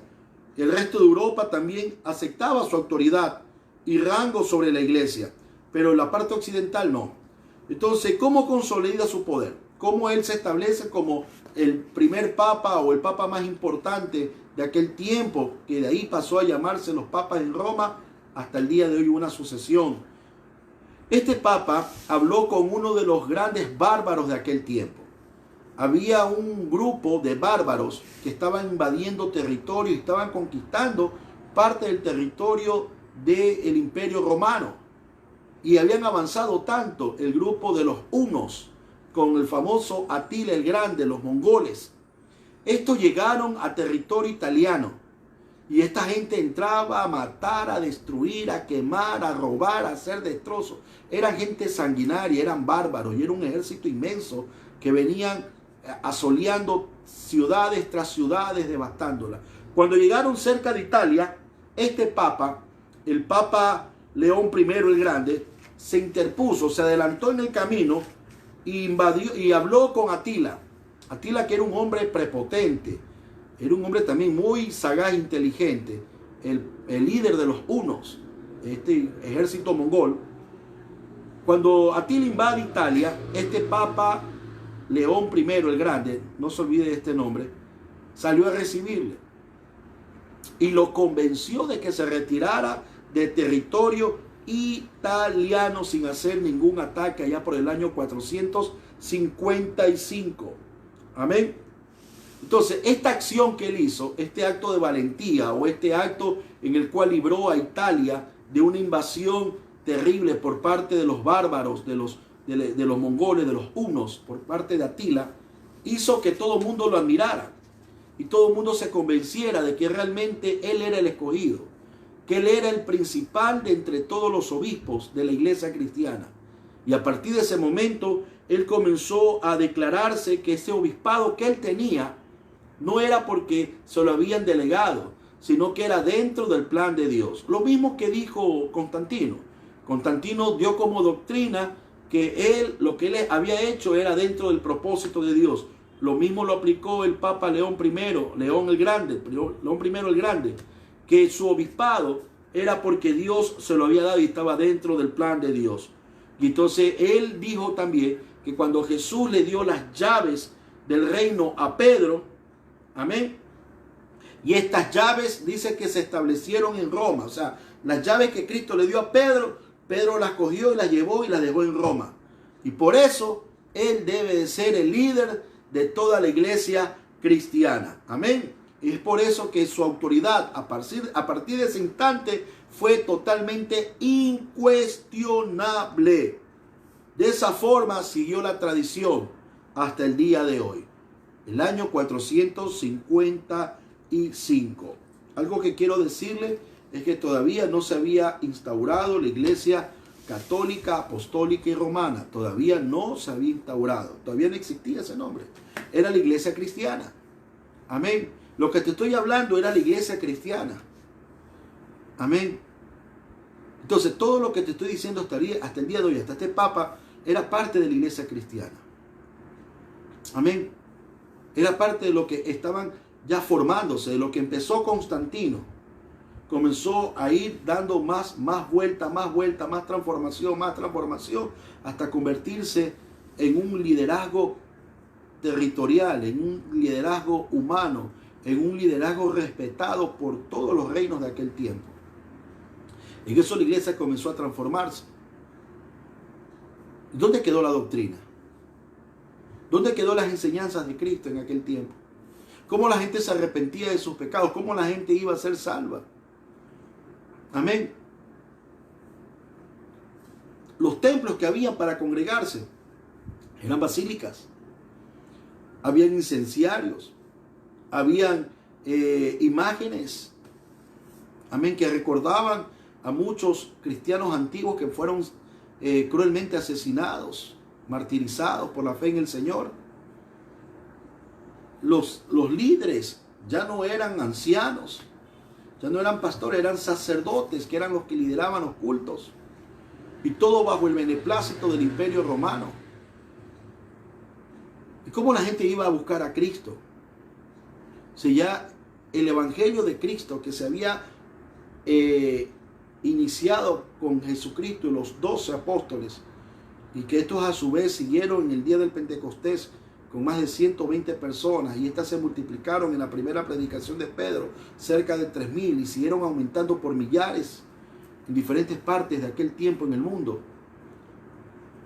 El resto de Europa también aceptaba su autoridad y rango sobre la iglesia, pero en la parte occidental no. Entonces, ¿cómo consolida su poder? ¿Cómo él se establece como el primer papa o el papa más importante de aquel tiempo, que de ahí pasó a llamarse los papas en Roma hasta el día de hoy, una sucesión? Este papa habló con uno de los grandes bárbaros de aquel tiempo. Había un grupo de bárbaros que estaban invadiendo territorio y estaban conquistando parte del territorio del Imperio Romano. Y habían avanzado tanto el grupo de los hunos con el famoso Atila el Grande, los mongoles. Estos llegaron a territorio italiano y esta gente entraba a matar, a destruir, a quemar, a robar, a hacer destrozos. Eran gente sanguinaria, eran bárbaros y era un ejército inmenso que venían asoleando ciudades tras ciudades, devastándolas. Cuando llegaron cerca de Italia, este papa, el papa León I el Grande, se interpuso, se adelantó en el camino y invadió y habló con Atila. Atila, que era un hombre prepotente, era un hombre también muy sagaz, inteligente, el líder de los hunos, este ejército mongol. Cuando Atila invade Italia, este papa León I el Grande, no se olvide de este nombre, salió a recibirle y lo convenció de que se retirara de territorio italiano sin hacer ningún ataque allá por el año 455. Amén. Entonces, esta acción que él hizo, este acto de valentía o este acto en el cual libró a Italia de una invasión terrible por parte de los bárbaros, de los mongoles, de los hunos, por parte de Atila, hizo que todo el mundo lo admirara y todo el mundo se convenciera de que realmente él era el escogido, que él era el principal de entre todos los obispos de la iglesia cristiana. Y a partir de ese momento, él comenzó a declararse que ese obispado que él tenía no era porque se lo habían delegado, sino que era dentro del plan de Dios. Lo mismo que dijo Constantino. Constantino dio como doctrina que lo que él había hecho era dentro del propósito de Dios. Lo mismo lo aplicó el Papa León I, León el Grande, León I el Grande, que su obispado era porque Dios se lo había dado y estaba dentro del plan de Dios. Y entonces él dijo también que cuando Jesús le dio las llaves del reino a Pedro, amén, y estas llaves dice que se establecieron en Roma, o sea, las llaves que Cristo le dio a Pedro, Pedro las cogió y las llevó y las dejó en Roma. Y por eso él debe de ser el líder de toda la iglesia cristiana. Amén. Y es por eso que su autoridad a partir de ese instante fue totalmente incuestionable. De esa forma siguió la tradición hasta el día de hoy, el año 455. Algo que quiero decirle es que todavía no se había instaurado la iglesia católica, apostólica y romana. Todavía no se había instaurado. Todavía no existía ese nombre. Era la iglesia cristiana. Amén. Lo que te estoy hablando era la iglesia cristiana. Amén. Entonces, todo lo que te estoy diciendo hasta el día de hoy, hasta este papa, era parte de la iglesia cristiana. Amén. Era parte de lo que estaban ya formándose, de lo que empezó Constantino. Comenzó a ir dando más vuelta, más transformación, hasta convertirse en un liderazgo territorial, en un liderazgo humano, en un liderazgo respetado por todos los reinos de aquel tiempo. En eso la iglesia comenzó a transformarse. ¿Dónde quedó la doctrina? ¿Dónde quedó las enseñanzas de Cristo en aquel tiempo? ¿Cómo la gente se arrepentía de sus pecados? ¿Cómo la gente iba a ser salva? Amén. Los templos que había para congregarse eran basílicas. Habían incenciarios. Habían imágenes. Amén. Que recordaban a muchos cristianos antiguos que fueron cruelmente asesinados, martirizados por la fe en el Señor. Los líderes ya no eran ancianos, ya no eran pastores, eran sacerdotes, que eran los que lideraban los cultos. Y todo bajo el beneplácito del Imperio Romano. ¿Y cómo la gente iba a buscar a Cristo? Si ya el Evangelio de Cristo que se había iniciado con Jesucristo y los 12 apóstoles, y que estos a su vez siguieron en el día del Pentecostés con más de 120 personas, y estas se multiplicaron en la primera predicación de Pedro, cerca de 3.000, y siguieron aumentando por millares en diferentes partes de aquel tiempo en el mundo.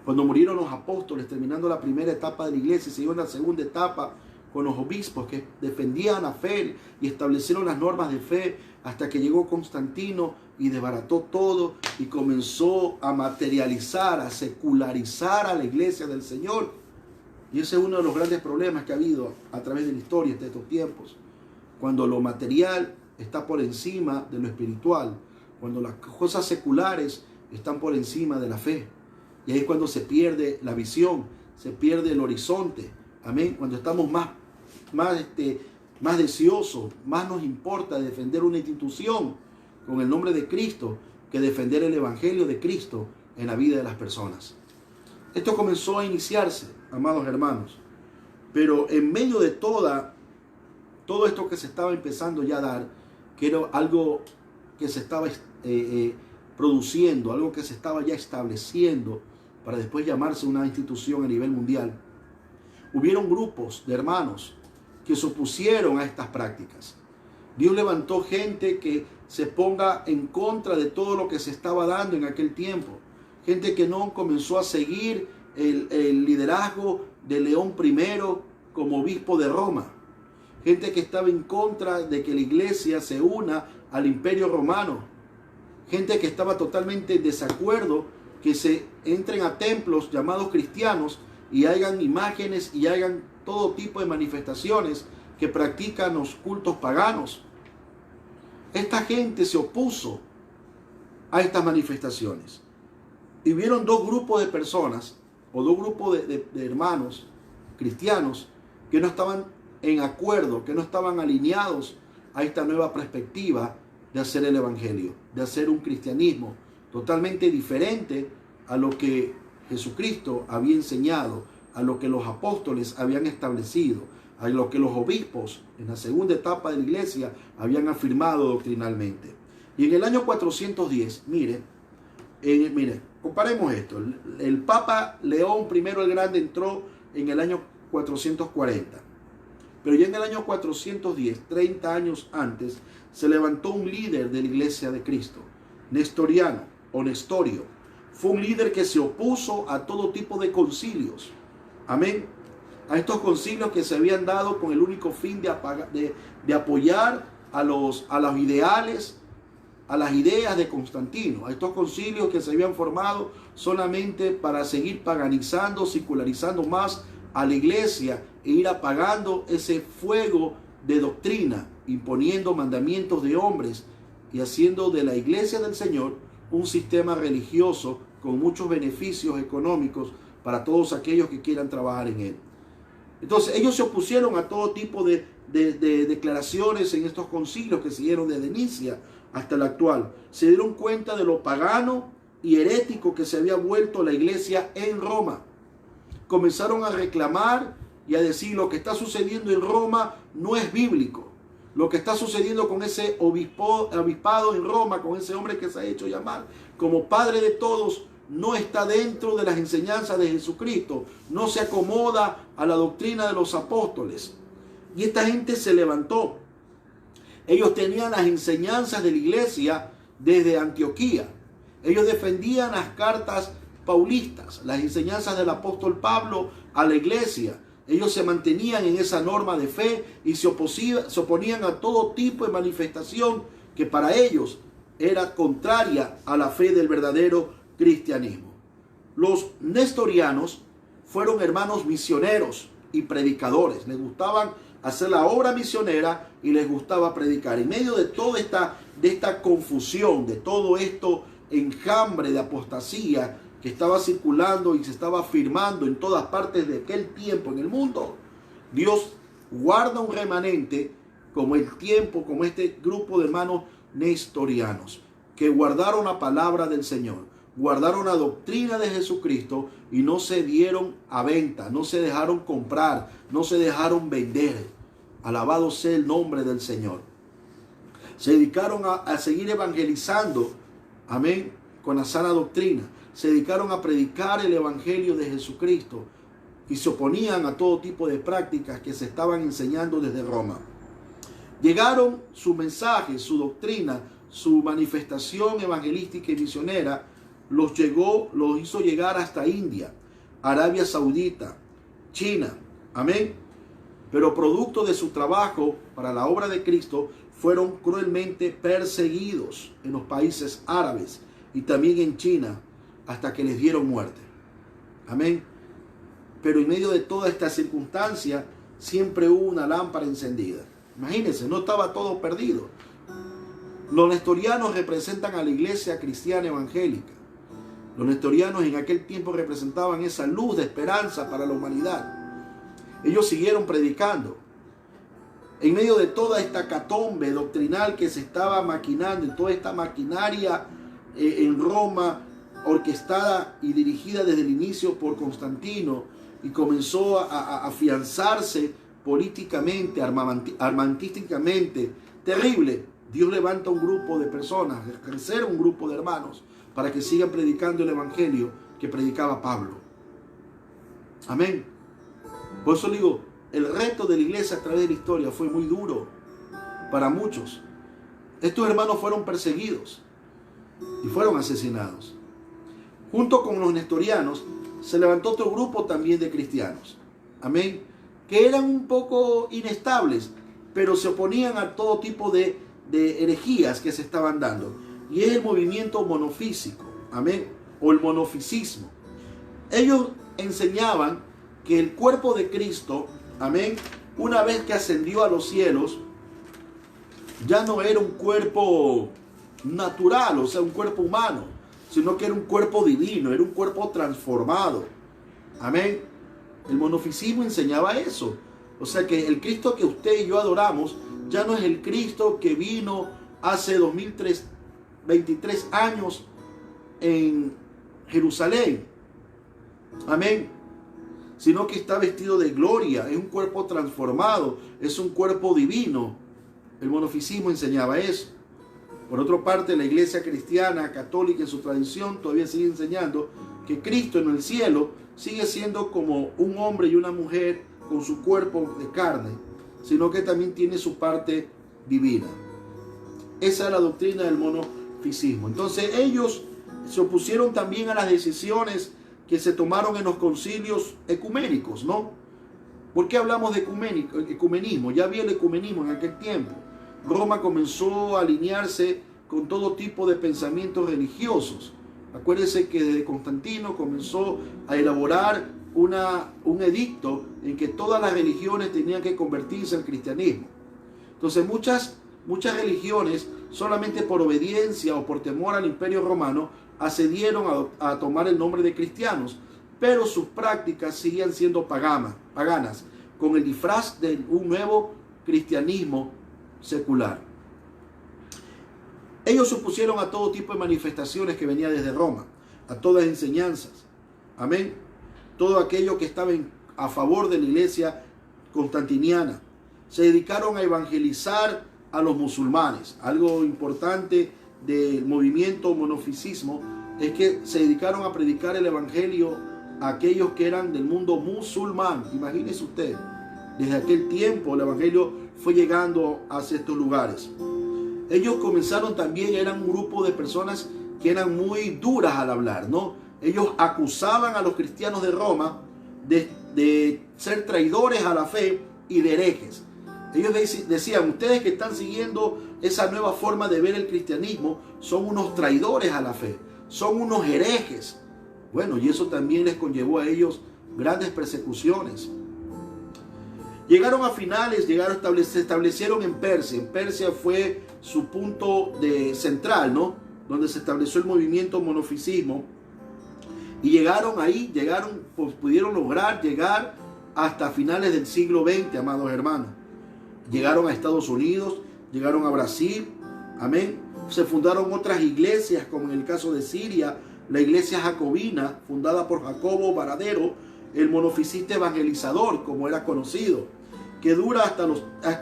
Cuando murieron los apóstoles, terminando la primera etapa de la iglesia, siguió en la segunda etapa con los obispos que defendían la fe y establecieron las normas de fe, hasta que llegó Constantino y desbarató todo y comenzó a materializar, a secularizar a la iglesia del Señor. Y ese es uno de los grandes problemas que ha habido a través de la historia de estos tiempos. Cuando lo material está por encima de lo espiritual, cuando las cosas seculares están por encima de la fe. Y ahí es cuando se pierde la visión, se pierde el horizonte. Amén. Cuando estamos más deseosos, más nos importa defender una institución con el nombre de Cristo que defender el Evangelio de Cristo en la vida de las personas. Esto comenzó a iniciarse, amados hermanos, pero en medio de todo esto que se estaba empezando ya a dar, que era algo que se estaba produciendo, algo que se estaba ya estableciendo para después llamarse una institución a nivel mundial, hubieron grupos de hermanos que se opusieron a estas prácticas. Dios levantó gente que se ponga en contra de todo lo que se estaba dando en aquel tiempo. Gente que no comenzó a seguir el liderazgo de León I como obispo de Roma. Gente que estaba en contra de que la iglesia se una al Imperio Romano. Gente que estaba totalmente en desacuerdo que se entren a templos llamados cristianos y hagan imágenes y hagan todo tipo de manifestaciones que practican los cultos paganos. Esta gente se opuso a estas manifestaciones. Y vieron dos grupos de personas, o dos grupos de hermanos cristianos, que no estaban en acuerdo, que no estaban alineados a esta nueva perspectiva de hacer el Evangelio, de hacer un cristianismo totalmente diferente a lo que Jesucristo había enseñado, a lo que los apóstoles habían establecido, a lo que los obispos en la segunda etapa de la iglesia habían afirmado doctrinalmente. Y en el año 410, mire, comparemos esto. El Papa León I el Grande entró en el año 440. Pero ya en el año 410, 30 años antes, se levantó un líder de la iglesia de Cristo, Nestoriano o Nestorio. Fue un líder que se opuso a todo tipo de concilios. Amén. A estos concilios que se habían dado con el único fin de apoyar a los ideales, a las ideas de Constantino. A estos concilios que se habían formado solamente para seguir paganizando, secularizando más a la iglesia e ir apagando ese fuego de doctrina, imponiendo mandamientos de hombres y haciendo de la iglesia del Señor un sistema religioso con muchos beneficios económicos para todos aquellos que quieran trabajar en él. Entonces ellos se opusieron a todo tipo de declaraciones en estos concilios que siguieron desde Nicea hasta el actual. Se dieron cuenta de lo pagano y herético que se había vuelto la iglesia en Roma. Comenzaron a reclamar y a decir lo que está sucediendo en Roma no es bíblico. Lo que está sucediendo con ese obispado en Roma, con ese hombre que se ha hecho llamar como Padre de todos, no está dentro de las enseñanzas de Jesucristo. No se acomoda a la doctrina de los apóstoles. Y esta gente se levantó. Ellos tenían las enseñanzas de la iglesia desde Antioquía. Ellos defendían las cartas paulistas, las enseñanzas del apóstol Pablo a la iglesia. Ellos se mantenían en esa norma de fe y se oponían a todo tipo de manifestación que para ellos era contraria a la fe del verdadero cristianismo. Los nestorianos fueron hermanos misioneros y predicadores. Les gustaban hacer la obra misionera y les gustaba predicar. En medio de toda esta confusión, de todo esto enjambre de apostasía que estaba circulando y se estaba afirmando en todas partes de aquel tiempo en el mundo, Dios guarda un remanente como el tiempo, como este grupo de hermanos nestorianos que guardaron la palabra del Señor, guardaron la doctrina de Jesucristo y no se dieron a venta, no se dejaron comprar, no se dejaron vender. Alabado sea el nombre del Señor. Se dedicaron a seguir evangelizando, amén, con la sana doctrina. Se dedicaron a predicar el evangelio de Jesucristo y se oponían a todo tipo de prácticas que se estaban enseñando desde Roma. Llegaron su mensaje, su doctrina, su manifestación evangelística y misionera, los hizo llegar hasta India, Arabia Saudita, China, amén. Pero producto de su trabajo para la obra de Cristo, fueron cruelmente perseguidos en los países árabes y también en China, hasta que les dieron muerte. Amén. Pero en medio de toda esta circunstancia, siempre hubo una lámpara encendida. Imagínense, no estaba todo perdido. Los nestorianos representan a la iglesia cristiana evangélica. Los nestorianos en aquel tiempo representaban esa luz de esperanza para la humanidad. Ellos siguieron predicando. En medio de toda esta catombe doctrinal que se estaba maquinando, y toda esta maquinaria en Roma, orquestada y dirigida desde el inicio por Constantino, y comenzó a afianzarse políticamente, armamentísticamente, terrible. Dios levanta un grupo de personas, crecer un grupo de hermanos, para que sigan predicando el evangelio que predicaba Pablo. Amén. Por eso digo, el reto de la iglesia a través de la historia fue muy duro para muchos. Estos hermanos fueron perseguidos y fueron asesinados. Junto con los nestorianos se levantó otro grupo también de cristianos, amén, que eran un poco inestables, pero se oponían a todo tipo de herejías que se estaban dando. Y es el movimiento monofísico, amén, o el monofisismo. Ellos enseñaban que el cuerpo de Cristo, amén, una vez que ascendió a los cielos, ya no era un cuerpo natural, o sea, un cuerpo humano, sino que era un cuerpo divino, era un cuerpo transformado. Amén. El monofisismo enseñaba eso. O sea que el Cristo que usted y yo adoramos ya no es el Cristo que vino hace 2023 años en Jerusalén. Amén. Sino que está vestido de gloria, es un cuerpo transformado, es un cuerpo divino. El monofisismo enseñaba eso. Por otra parte, la iglesia cristiana, católica en su tradición, todavía sigue enseñando que Cristo en el cielo sigue siendo como un hombre y una mujer con su cuerpo de carne, sino que también tiene su parte divina. Esa es la doctrina del monofisismo. Entonces ellos se opusieron también a las decisiones que se tomaron en los concilios ecuménicos, ¿no? ¿Por qué hablamos de ecumenismo? Ya había el ecumenismo en aquel tiempo. Roma comenzó a alinearse con todo tipo de pensamientos religiosos. Acuérdense que desde Constantino comenzó a elaborar un edicto en que todas las religiones tenían que convertirse al cristianismo. Entonces muchas religiones, solamente por obediencia o por temor al imperio romano, accedieron a tomar el nombre de cristianos, pero sus prácticas seguían siendo paganas, con el disfraz de un nuevo cristianismo secular. Ellos se opusieron a todo tipo de manifestaciones que venía desde Roma, a todas enseñanzas, amén, todo aquello que estaba a favor de la iglesia constantiniana. Se dedicaron a evangelizar a los musulmanes. Algo importante del movimiento monofisismo es que se dedicaron a predicar el evangelio a aquellos que eran del mundo musulmán. Imagínese usted, desde aquel tiempo el evangelio fue llegando hacia estos lugares. Ellos comenzaron también, eran un grupo de personas que eran muy duras al hablar, ¿no? Ellos acusaban a los cristianos de Roma de ser traidores a la fe y de herejes. Ellos decían, ustedes que están siguiendo esa nueva forma de ver el cristianismo son unos traidores a la fe, son unos herejes. Bueno, y eso también les conllevó a ellos grandes persecuciones. Llegaron a finales, se establecieron en Persia. En Persia fue su punto central, ¿no? Donde se estableció el movimiento monofisismo. Y pudieron lograr llegar hasta finales del siglo XX, amados hermanos. Llegaron a Estados Unidos, llegaron a Brasil, amén. Se fundaron otras iglesias, como en el caso de Siria, la iglesia jacobina, fundada por Jacobo Baradero, el monofisista evangelizador, como era conocido, que dura hasta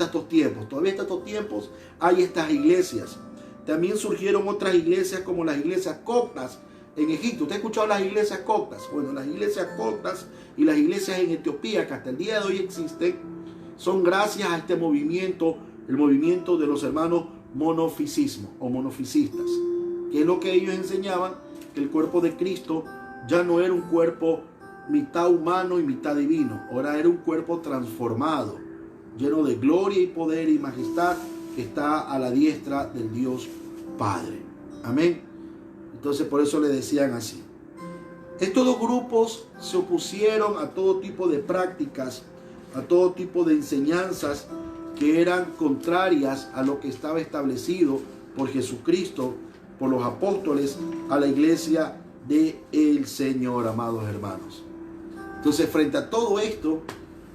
estos tiempos. Todavía hasta estos tiempos hay estas iglesias. También surgieron otras iglesias como las iglesias coptas en Egipto. ¿Usted ha escuchado las iglesias coptas? Bueno, las iglesias coptas y las iglesias en Etiopía, que hasta el día de hoy existen, son gracias a este movimiento, el movimiento de los hermanos monofisismo o monofisistas, que es lo que ellos enseñaban, que el cuerpo de Cristo ya no era un cuerpo mitad humano y mitad divino, ahora era un cuerpo transformado, lleno de gloria y poder y majestad, que está a la diestra del Dios Padre. Amén. Entonces por eso le decían así. Estos dos grupos se opusieron a todo tipo de prácticas, a todo tipo de enseñanzas que eran contrarias a lo que estaba establecido por Jesucristo, por los apóstoles, a la iglesia del Señor, amados hermanos. Entonces, frente a todo esto,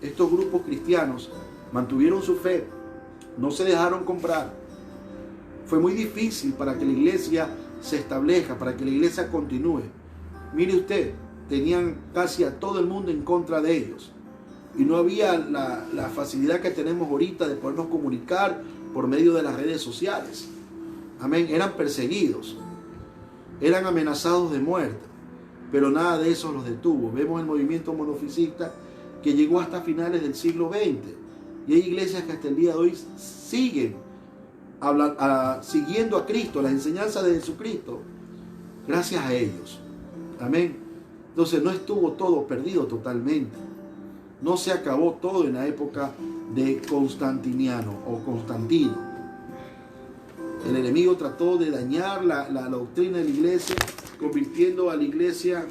estos grupos cristianos mantuvieron su fe, no se dejaron comprar. Fue muy difícil para que la iglesia se establezca, para que la iglesia continúe. Mire usted, tenían casi a todo el mundo en contra de ellos. Y no había la facilidad que tenemos ahorita de podernos comunicar por medio de las redes sociales. Amén. Eran perseguidos, eran amenazados de muerte, pero nada de eso los detuvo. Vemos el movimiento monofisista que llegó hasta finales del siglo XX. Y hay iglesias que hasta el día de hoy siguen siguiendo a Cristo, las enseñanzas de Jesucristo, gracias a ellos. Amén. Entonces no estuvo todo perdido totalmente. No se acabó todo en la época de Constantiniano o Constantino. El enemigo trató de dañar la doctrina de la iglesia, convirtiendo a la iglesia...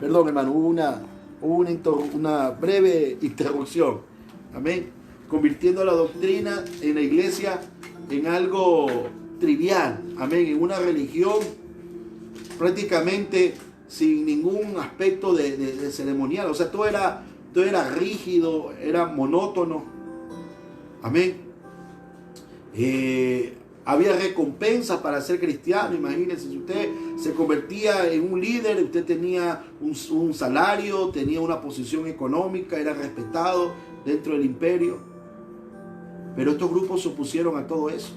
Perdón, hermano, hubo una breve interrupción. Amén. Convirtiendo la doctrina en la iglesia en algo trivial. Amén. En una religión prácticamente sin ningún aspecto de ceremonial. O sea, todo era rígido, era monótono. Amén. Había recompensas para ser cristiano. Imagínense, si usted se convertía en un líder, usted tenía un salario, tenía una posición económica, era respetado dentro del imperio. Pero estos grupos se opusieron a todo eso.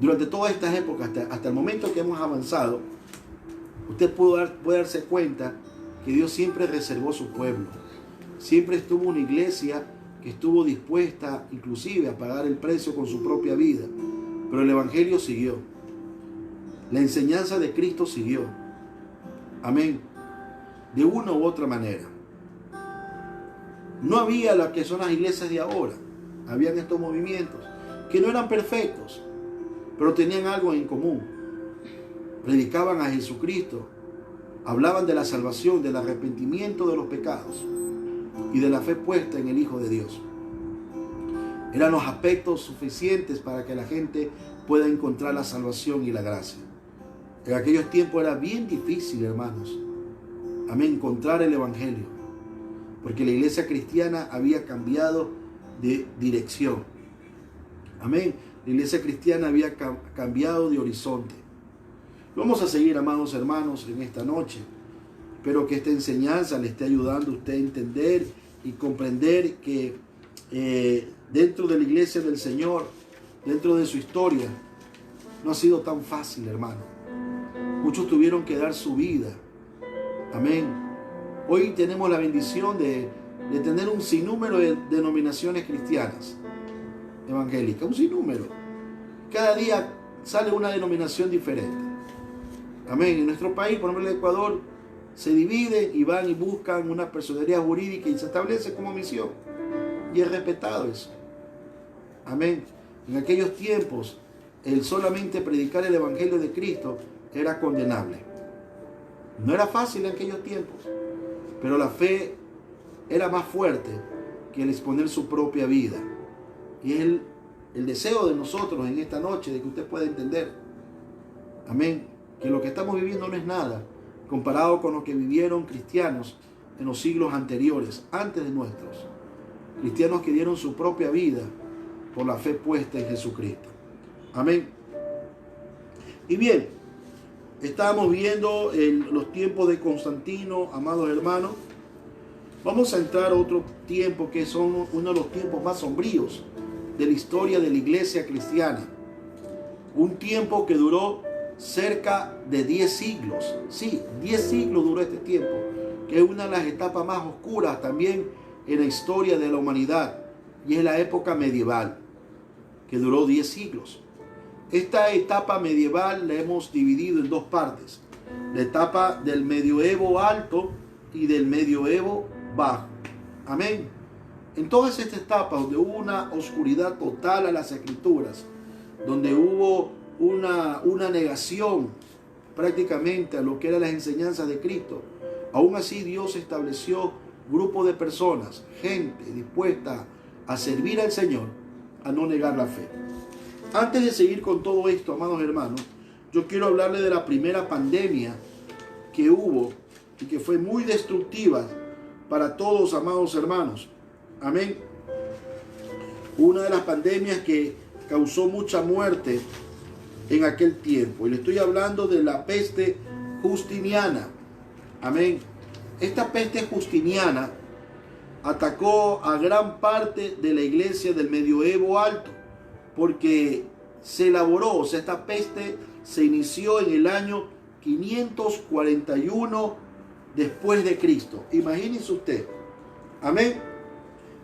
Durante todas estas épocas, hasta el momento que hemos avanzado, usted puede darse cuenta que Dios siempre reservó su pueblo. Siempre estuvo una iglesia que estuvo dispuesta inclusive a pagar el precio con su propia vida. Pero el evangelio siguió. La enseñanza de Cristo siguió. Amén. De una u otra manera. No había lo que son las iglesias de ahora. Habían estos movimientos que no eran perfectos, pero tenían algo en común. Predicaban a Jesucristo, hablaban de la salvación, del arrepentimiento de los pecados y de la fe puesta en el Hijo de Dios. Eran los aspectos suficientes para que la gente pueda encontrar la salvación y la gracia. En aquellos tiempos era bien difícil, hermanos, amén, encontrar el evangelio, porque la iglesia cristiana había cambiado de dirección. Amén. La iglesia cristiana había cambiado de horizonte. Vamos a seguir, amados hermanos, en esta noche Espero que esta enseñanza le esté ayudando a usted a entender y comprender que dentro de la iglesia del Señor, dentro de su historia, no ha sido tan fácil, hermano. Muchos tuvieron que dar su vida. Amén. Hoy tenemos la bendición de tener un sinnúmero de denominaciones cristianas evangélicas, un sinnúmero. Cada día sale una denominación diferente. Amén. En nuestro país, por ejemplo, el Ecuador, se divide y van y buscan una personería jurídica y se establece como misión. Y es respetado eso. Amén. En aquellos tiempos, el solamente predicar el Evangelio de Cristo era condenable. No era fácil en aquellos tiempos, pero la fe era más fuerte que el exponer su propia vida. Y es el deseo de nosotros en esta noche, de que usted pueda entender, amén, que lo que estamos viviendo no es nada comparado con lo que vivieron cristianos en los siglos anteriores, antes de nuestros. Cristianos que dieron su propia vida por la fe puesta en Jesucristo. Amén. Y bien, estamos viendo los tiempos de Constantino, amados hermanos. Vamos a entrar a otro tiempo que son uno de los tiempos más sombríos de la historia de la iglesia cristiana. Un tiempo que duró cerca de 10 siglos. Sí, 10 siglos duró este tiempo, que es una de las etapas más oscuras también en la historia de la humanidad. Y es la época medieval, que duró 10 siglos. Esta etapa medieval la hemos dividido en dos partes. La etapa del medioevo alto y del medioevo bajo. Amén. En todas estas etapas donde hubo una oscuridad total a las escrituras, donde hubo una negación prácticamente a lo que eran las enseñanzas de Cristo, aún así Dios estableció grupos de personas, gente dispuesta a servir al Señor, a no negar la fe. Antes de seguir con todo esto, amados hermanos, yo quiero hablarle de la primera pandemia que hubo y que fue muy destructiva para todos, amados hermanos. Amén. Una de las pandemias que causó mucha muerte en aquel tiempo. Y le estoy hablando de la peste justiniana. Amén. Esta peste justiniana atacó a gran parte de la iglesia del medioevo alto, porque se elaboró, o sea, esta peste se inició en el año 541 después de Cristo. Imagínense usted. Amén.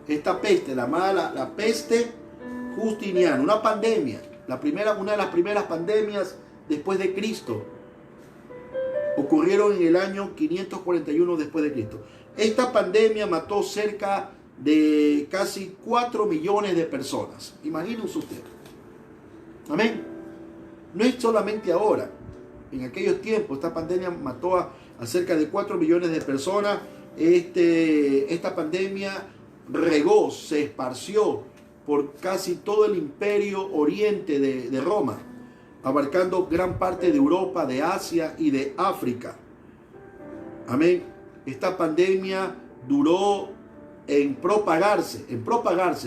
Esta peste, la peste justiniana, una pandemia, una de las primeras pandemias después de Cristo, ocurrieron en el año 541 después de Cristo. Esta pandemia mató cerca de casi 4 millones de personas. Imagínense usted. Amén. No es solamente ahora. En aquellos tiempos esta pandemia mató a cerca de 4 millones de personas. Esta pandemia regó, se esparció por casi todo el imperio oriente de Roma, abarcando gran parte de Europa, de Asia y de África. Amén. Esta pandemia duró en propagarse,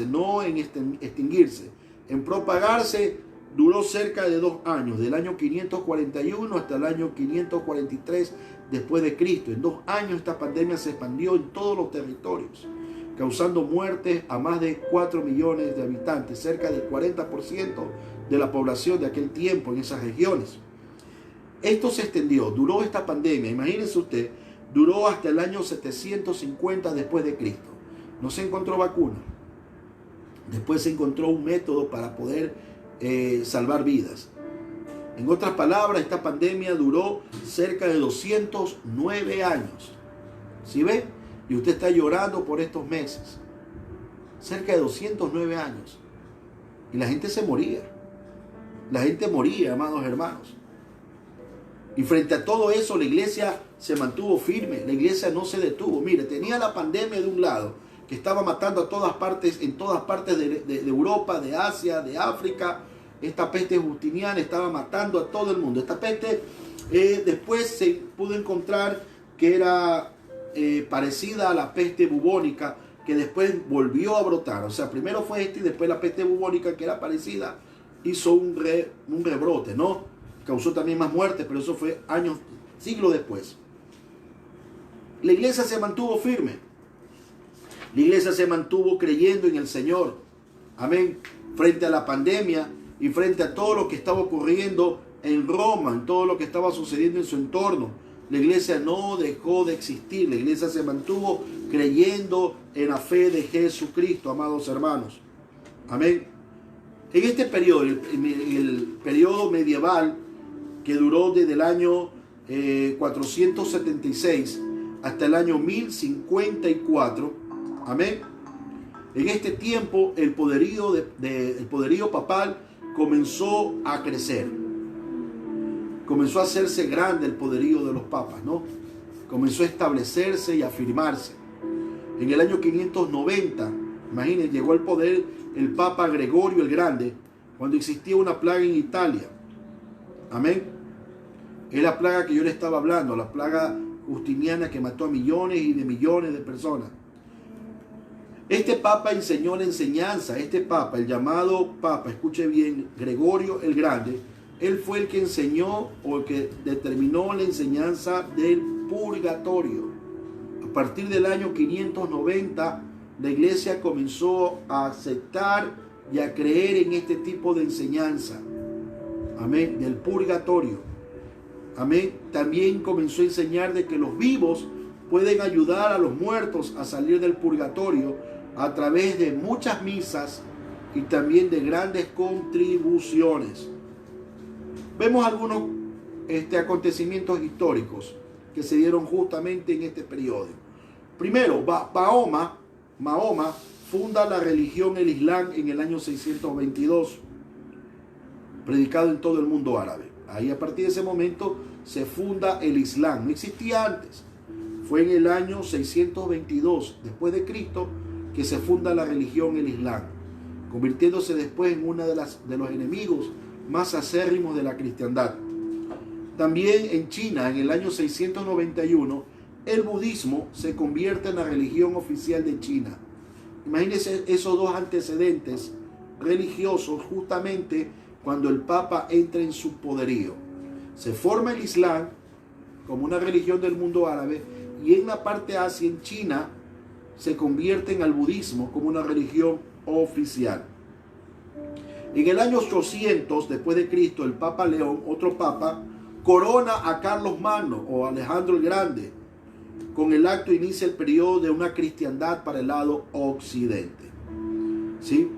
no en extinguirse. En propagarse duró cerca de 2 años, del año 541 hasta el año 543 después de Cristo. En 2 años esta pandemia se expandió en todos los territorios, causando muertes a más de 4 millones de habitantes, cerca del 40% de la población de aquel tiempo en esas regiones. Esto se extendió, duró esta pandemia, imagínense usted, duró hasta el año 750 después de Cristo. No se encontró vacuna. Después se encontró un método para poder salvar vidas. En otras palabras, esta pandemia duró cerca de 209 años. ¿Sí ve? Y usted está llorando por estos meses. Cerca de 209 años. Y la gente se moría. La gente moría, amados hermanos. Y frente a todo eso, la iglesia se mantuvo firme. La iglesia no se detuvo. Mire, tenía la pandemia de un lado, que estaba matando a todas partes, en todas partes de Europa, de Asia, de África. Esta peste justiniana estaba matando a todo el mundo. Esta peste después se pudo encontrar que era parecida a la peste bubónica, que después volvió a brotar. O sea, primero fue y después la peste bubónica, que era parecida, hizo un rebrote, ¿no? Causó también más muertes, pero eso fue siglos después. La iglesia se mantuvo firme. La iglesia se mantuvo creyendo en el Señor. Amén. Frente a la pandemia y frente a todo lo que estaba ocurriendo en Roma, en todo lo que estaba sucediendo en su entorno, la iglesia no dejó de existir. La iglesia se mantuvo creyendo en la fe de Jesucristo, amados hermanos. Amén. En este periodo, el periodo medieval que duró desde el año 476 hasta el año 1054, amén. En este tiempo el poderío papal comenzó a crecer. Comenzó a hacerse grande el poderío de los papas, ¿no? Comenzó a establecerse y a afirmarse. En el año 590, imagínense, llegó al poder el Papa Gregorio el Grande, cuando existía una plaga en Italia. Amén. Es la plaga que yo le estaba hablando, la plaga justiniana que mató a millones y de millones de personas. Este Papa enseñó la enseñanza. Este Papa, el llamado Papa, escuche bien, Gregorio el Grande, él fue el que enseñó o el que determinó la enseñanza del purgatorio. A partir del año 590, la iglesia comenzó a aceptar y a creer en este tipo de enseñanza. Amén. Del purgatorio. Amén. También comenzó a enseñar de que los vivos pueden ayudar a los muertos a salir del purgatorio a través de muchas misas y también de grandes contribuciones. Vemos algunos acontecimientos históricos que se dieron justamente en este periodo. Primero, Mahoma funda la religión, el Islam, en el año 622, predicado en todo el mundo árabe. Ahí a partir de ese momento se funda el Islam. No existía antes. Fue en el año 622 después de Cristo que se funda la religión, el Islam, convirtiéndose después en uno de los enemigos más acérrimos de la cristiandad. También en China, en el año 691, el budismo se convierte en la religión oficial de China. Imagínense esos dos antecedentes religiosos justamente cuando el Papa entra en su poderío. Se forma el Islam como una religión del mundo árabe y en la parte Asia, en China, se convierte en el budismo como una religión oficial. En el año 800 después de Cristo, el Papa León, otro papa, corona a Carlos Magno o Alejandro el Grande. Con el acto inicia el periodo de una cristiandad para el lado occidente. ¿Sí?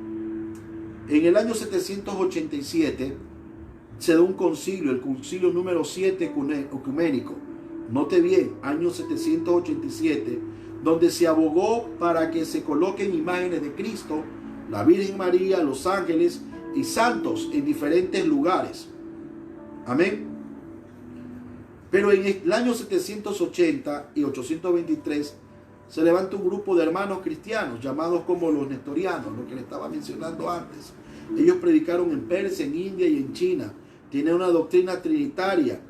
En el año 787 se da un concilio, el concilio número 7 ecuménico. Note bien, año 787, donde se abogó para que se coloquen imágenes de Cristo, la Virgen María, los ángeles y santos en diferentes lugares. Amén. Pero en el año 780 y 823 se levanta un grupo de hermanos cristianos llamados como los nestorianos, lo que le estaba mencionando antes. Ellos predicaron en Persia, en India y en China. Tienen una doctrina trinitaria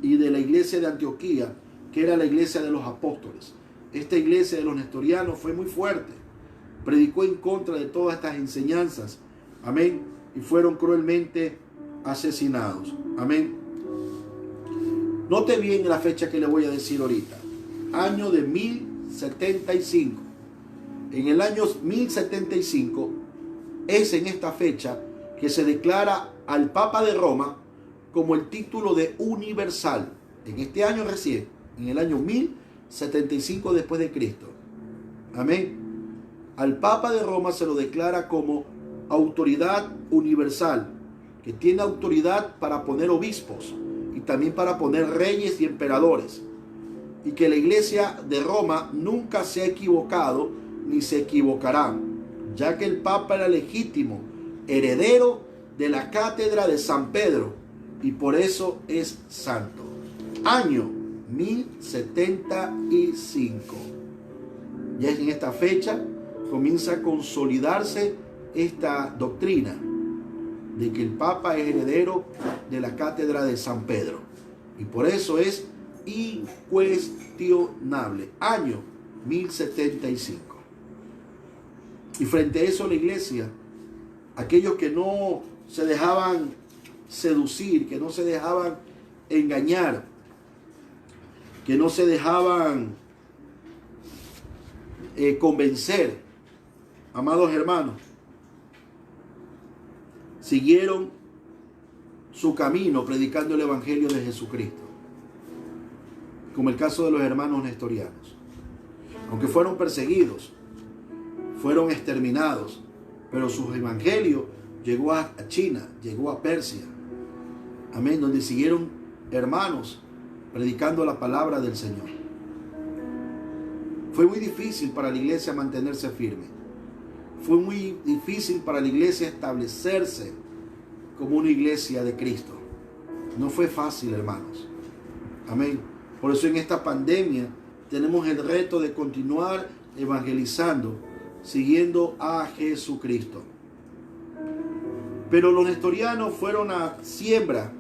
y de la iglesia de Antioquía, que era la iglesia de los apóstoles. Esta iglesia de los nestorianos fue muy fuerte. Predicó en contra de todas estas enseñanzas. Amén. Y fueron cruelmente asesinados. Amén. Note bien la fecha que le voy a decir ahorita. Año de 1075. En el año 1075 es en esta fecha que se declara al Papa de Roma como el título de universal. En este año recién, en el año 1075 después de Cristo. Amén. Al Papa de Roma se lo declara como autoridad universal, que tiene autoridad para poner obispos y también para poner reyes y emperadores, y que la iglesia de Roma nunca se ha equivocado ni se equivocará, ya que el Papa era legítimo heredero de la cátedra de San Pedro y por eso es santo. Año 1075. Ya en esta fecha comienza a consolidarse esta doctrina de que el Papa es heredero de la cátedra de San Pedro y por eso es incuestionable. Año 1075. Y frente a eso la iglesia, aquellos que no se dejaban seducir, que no se dejaban engañar, que no se dejaban convencer. Amados hermanos, siguieron su camino predicando el Evangelio de Jesucristo, como el caso de los hermanos nestorianos. Aunque fueron perseguidos, fueron exterminados, pero su evangelio llegó a China, llegó a Persia, amén, donde siguieron hermanos predicando la palabra del Señor. Fue muy difícil para la iglesia mantenerse firme. Fue muy difícil para la iglesia establecerse como una iglesia de Cristo. No fue fácil, hermanos. Amén. Por eso en esta pandemia tenemos el reto de continuar evangelizando, siguiendo a Jesucristo. Pero los nestorianos fueron a siembra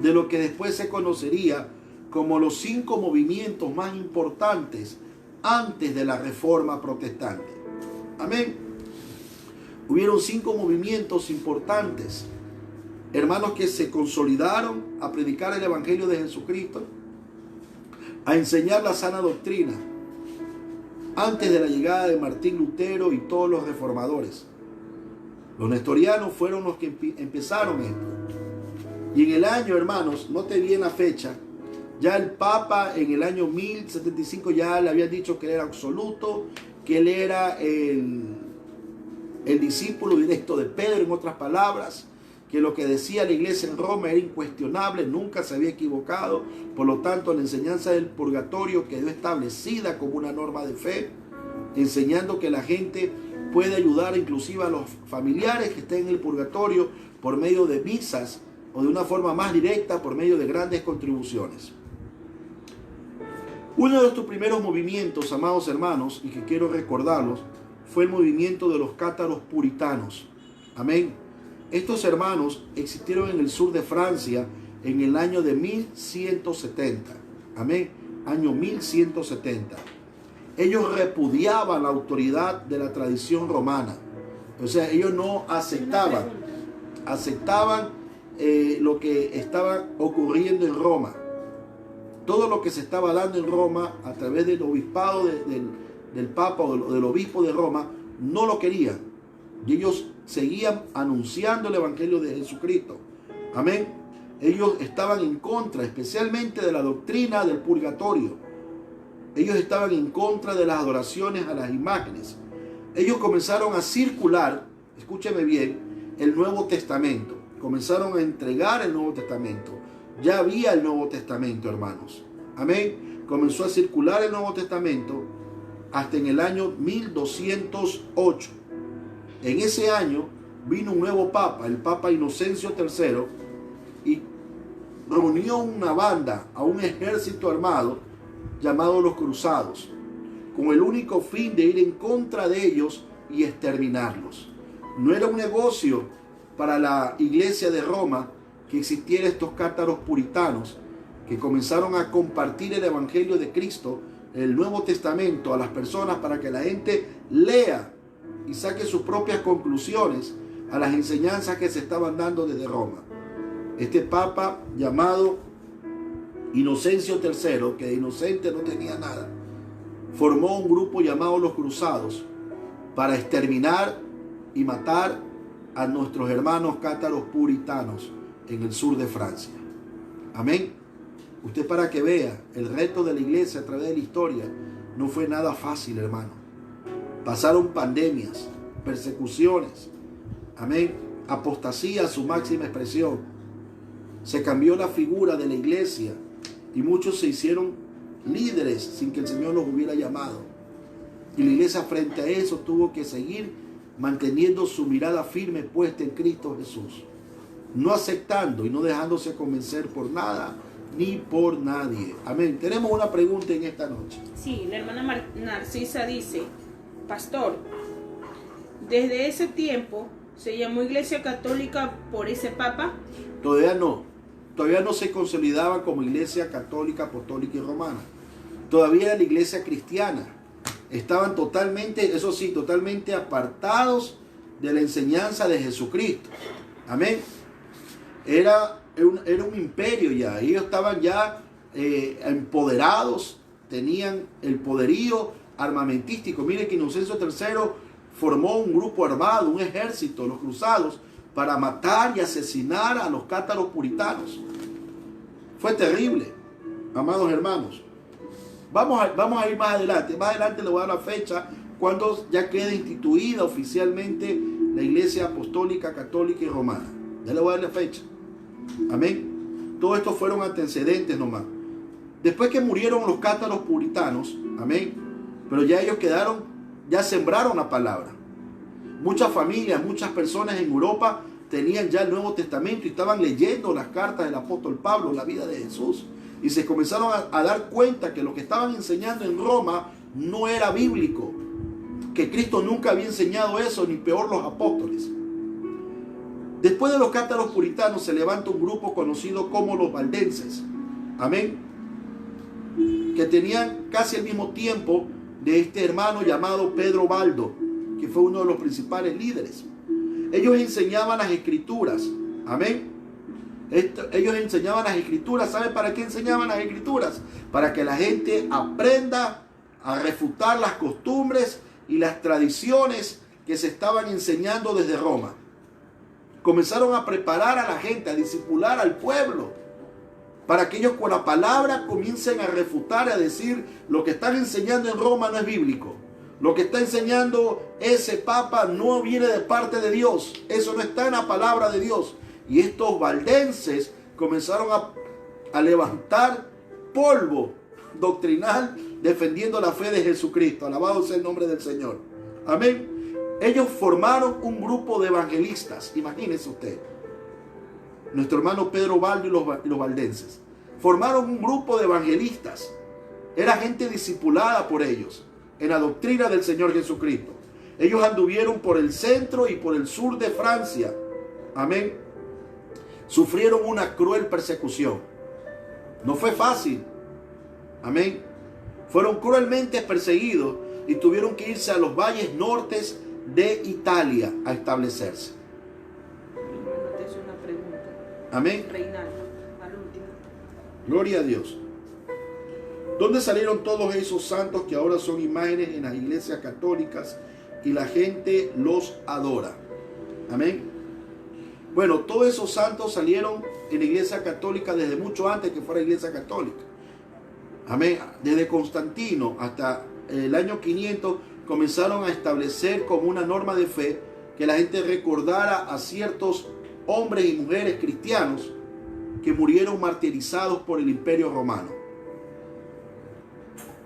de lo que después se conocería como los 5 movimientos más importantes antes de la Reforma Protestante. Amén. Hubieron 5 movimientos importantes, hermanos, que se consolidaron a predicar el Evangelio de Jesucristo, a enseñar la sana doctrina, antes de la llegada de Martín Lutero y todos los reformadores. Los nestorianos fueron los que empezaron esto. Y en el año, hermanos, note bien la fecha, ya el Papa en el año 1075 ya le había dicho que él era absoluto, que él era el discípulo directo de Pedro, en otras palabras, que lo que decía la iglesia en Roma era incuestionable, nunca se había equivocado. Por lo tanto, la enseñanza del purgatorio quedó establecida como una norma de fe, enseñando que la gente puede ayudar inclusive a los familiares que estén en el purgatorio por medio de misas o de una forma más directa por medio de grandes contribuciones. Uno de estos primeros movimientos, amados hermanos, y que quiero recordarlos, fue el movimiento de los cátaros puritanos. Amén. Estos hermanos existieron en el sur de Francia en el año de 1170. Amén. Año 1170. Ellos repudiaban la autoridad de la tradición romana. O sea, ellos no aceptaban lo que estaba ocurriendo en Roma. Todo lo que se estaba dando en Roma a través del obispado del Papa o del obispo de Roma, no lo querían. Y ellos seguían anunciando el Evangelio de Jesucristo. Amén. Ellos estaban en contra, especialmente de la doctrina del purgatorio. Ellos estaban en contra de las adoraciones a las imágenes. Ellos comenzaron a circular, escúcheme bien, el Nuevo Testamento. Comenzaron a entregar el Nuevo Testamento. Ya había el Nuevo Testamento, hermanos. Amén. Comenzó a circular el Nuevo Testamento hasta en el año 1208. En ese año vino un nuevo papa, el Papa Inocencio III, y reunió una banda, a un ejército armado llamado los Cruzados, con el único fin de ir en contra de ellos y exterminarlos. No era un negocio para la iglesia de Roma que existiera estos cátaros puritanos que comenzaron a compartir el Evangelio de Cristo, el Nuevo Testamento, a las personas para que la gente lea y saque sus propias conclusiones a las enseñanzas que se estaban dando desde Roma. Este papa llamado Inocencio III, que de inocente no tenía nada, formó un grupo llamado los Cruzados para exterminar y matar a nuestros hermanos cátaros puritanos en el sur de Francia. Amén. Usted, para que vea, el reto de la iglesia a través de la historia no fue nada fácil, hermano. Pasaron pandemias, persecuciones, amén, apostasía a su máxima expresión. Se cambió la figura de la iglesia y muchos se hicieron líderes sin que el Señor los hubiera llamado. Y la iglesia, frente a eso, tuvo que seguir manteniendo su mirada firme puesta en Cristo Jesús, no aceptando y no dejándose convencer por nada ni por nadie. Amén. Tenemos una pregunta en esta noche. Sí, la hermana Narcisa dice: pastor, desde ese tiempo se llamó Iglesia Católica por ese papa. Todavía no se consolidaba como Iglesia Católica, Apostólica y Romana. Todavía era la iglesia cristiana. Estaban totalmente, eso sí, totalmente apartados de la enseñanza de Jesucristo. Amén. Era un imperio ya. Ellos estaban ya empoderados, tenían el poderío armamentístico. Mire que Inocencio III formó un grupo armado, un ejército, los cruzados, para matar y asesinar a los cátaros puritanos. Fue terrible, amados hermanos. Vamos a ir más adelante. Más adelante le voy a dar la fecha cuando ya quede instituida oficialmente la Iglesia Apostólica, Católica y Romana. Ya le voy a dar la fecha. Amén. Todo esto fueron antecedentes nomás. Después que murieron los cátaros puritanos, amén, pero ya ellos quedaron, ya sembraron la palabra. Muchas familias, muchas personas en Europa tenían ya el Nuevo Testamento y estaban leyendo las cartas del apóstol Pablo, la vida de Jesús. Y se comenzaron a dar cuenta que lo que estaban enseñando en Roma no era bíblico. Que Cristo nunca había enseñado eso, ni peor los apóstoles. Después de los cátaros puritanos se levanta un grupo conocido como los valdenses. Amén. Que tenían casi el mismo tiempo de este hermano llamado Pedro Baldo, que fue uno de los principales líderes. Ellos enseñaban las escrituras. Amén. Ellos enseñaban las escrituras. ¿Saben para qué enseñaban las escrituras? Para que la gente aprenda a refutar las costumbres y las tradiciones que se estaban enseñando desde Roma. Comenzaron a preparar a la gente, a discipular al pueblo, para que ellos con la palabra comiencen a refutar, a decir: lo que están enseñando en Roma no es bíblico. Lo que está enseñando ese papa no viene de parte de Dios. Eso no está en la palabra de Dios. Y estos valdenses comenzaron a levantar polvo doctrinal defendiendo la fe de Jesucristo. Alabado sea el nombre del Señor. Amén. Ellos formaron un grupo de evangelistas. Imagínense usted. Nuestro hermano Pedro Baldo y los valdenses formaron un grupo de evangelistas. Era gente discipulada por ellos en la doctrina del Señor Jesucristo. Ellos anduvieron por el centro y por el sur de Francia. Amén. Sufrieron una cruel persecución. No fue fácil. Amén. Fueron cruelmente perseguidos y tuvieron que irse a los valles nortes de Italia a establecerse. Amén. Reinaldo, al último. Gloria a Dios. ¿Dónde salieron todos esos santos que ahora son imágenes en las iglesias católicas y la gente los adora? Amén. Bueno, todos esos santos salieron en la iglesia católica desde mucho antes que fuera iglesia católica. Amén. Desde Constantino hasta el año 500 comenzaron a establecer como una norma de fe que la gente recordara a ciertos hombres y mujeres cristianos que murieron martirizados por el Imperio Romano.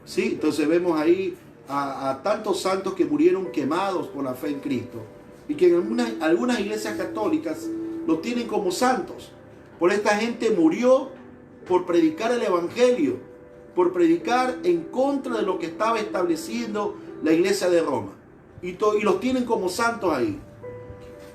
Sí, entonces vemos ahí a tantos santos que murieron quemados por la fe en Cristo y que en algunas iglesias católicas los tienen como santos. Por esta gente murió por predicar el evangelio, por predicar en contra de lo que estaba estableciendo la iglesia de Roma. Y los tienen como santos ahí.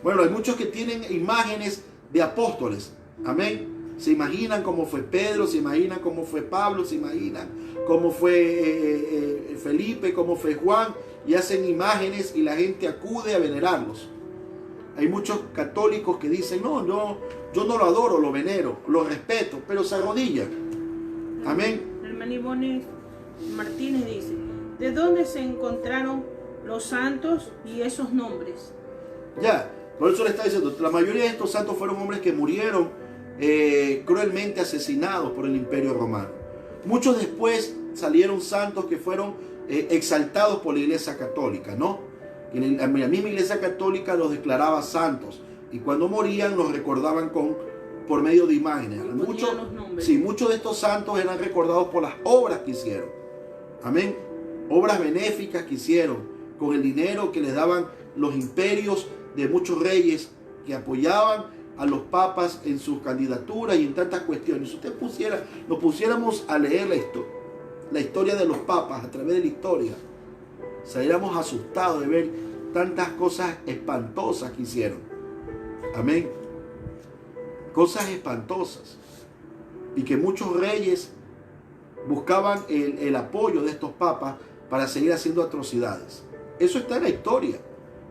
Bueno, hay muchos que tienen imágenes de apóstoles. Amén. Se imaginan cómo fue Pedro, se imaginan cómo fue Pablo, se imaginan cómo fue Felipe, cómo fue Juan, y hacen imágenes y la gente acude a venerarlos. Hay muchos católicos que dicen: no, yo no lo adoro, lo venero, lo respeto, pero se arrodillan. Amén. El hermano Ivonne Martínez dice: ¿de dónde se encontraron los santos y esos nombres? Ya, por eso le está diciendo, la mayoría de estos santos fueron hombres que murieron cruelmente asesinados por el Imperio Romano. Muchos después salieron santos que fueron exaltados por la Iglesia Católica, ¿no? La misma Iglesia Católica los declaraba santos y cuando morían los recordaban por medio de imágenes. Muchos de estos santos eran recordados por las obras que hicieron. Amén. Obras benéficas que hicieron con el dinero que les daban los imperios de muchos reyes que apoyaban a los papas en sus candidaturas y en tantas cuestiones. Si nos pusiéramos a leer la historia de los papas a través de la historia, saliéramos asustados de ver tantas cosas espantosas que hicieron. Amén. Cosas espantosas. Y que muchos reyes buscaban el apoyo de estos papas para seguir haciendo atrocidades. Eso está en la historia.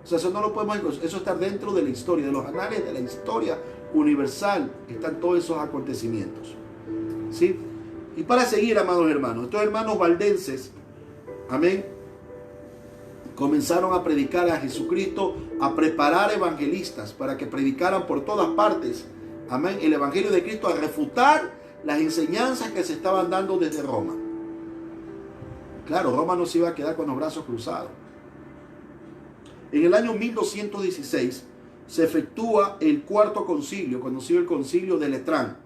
O sea, eso no lo podemos, eso está dentro de la historia, de los anales de la historia universal, están todos esos acontecimientos. ¿Sí? Y para seguir, amados hermanos, estos hermanos valdenses, amén, comenzaron a predicar a Jesucristo, a preparar evangelistas para que predicaran por todas partes, amén, el evangelio de Cristo, a refutar las enseñanzas que se estaban dando desde Roma. Claro, Roma no se iba a quedar con los brazos cruzados. En el año 1216 se efectúa el cuarto concilio, conocido el concilio de Letrán,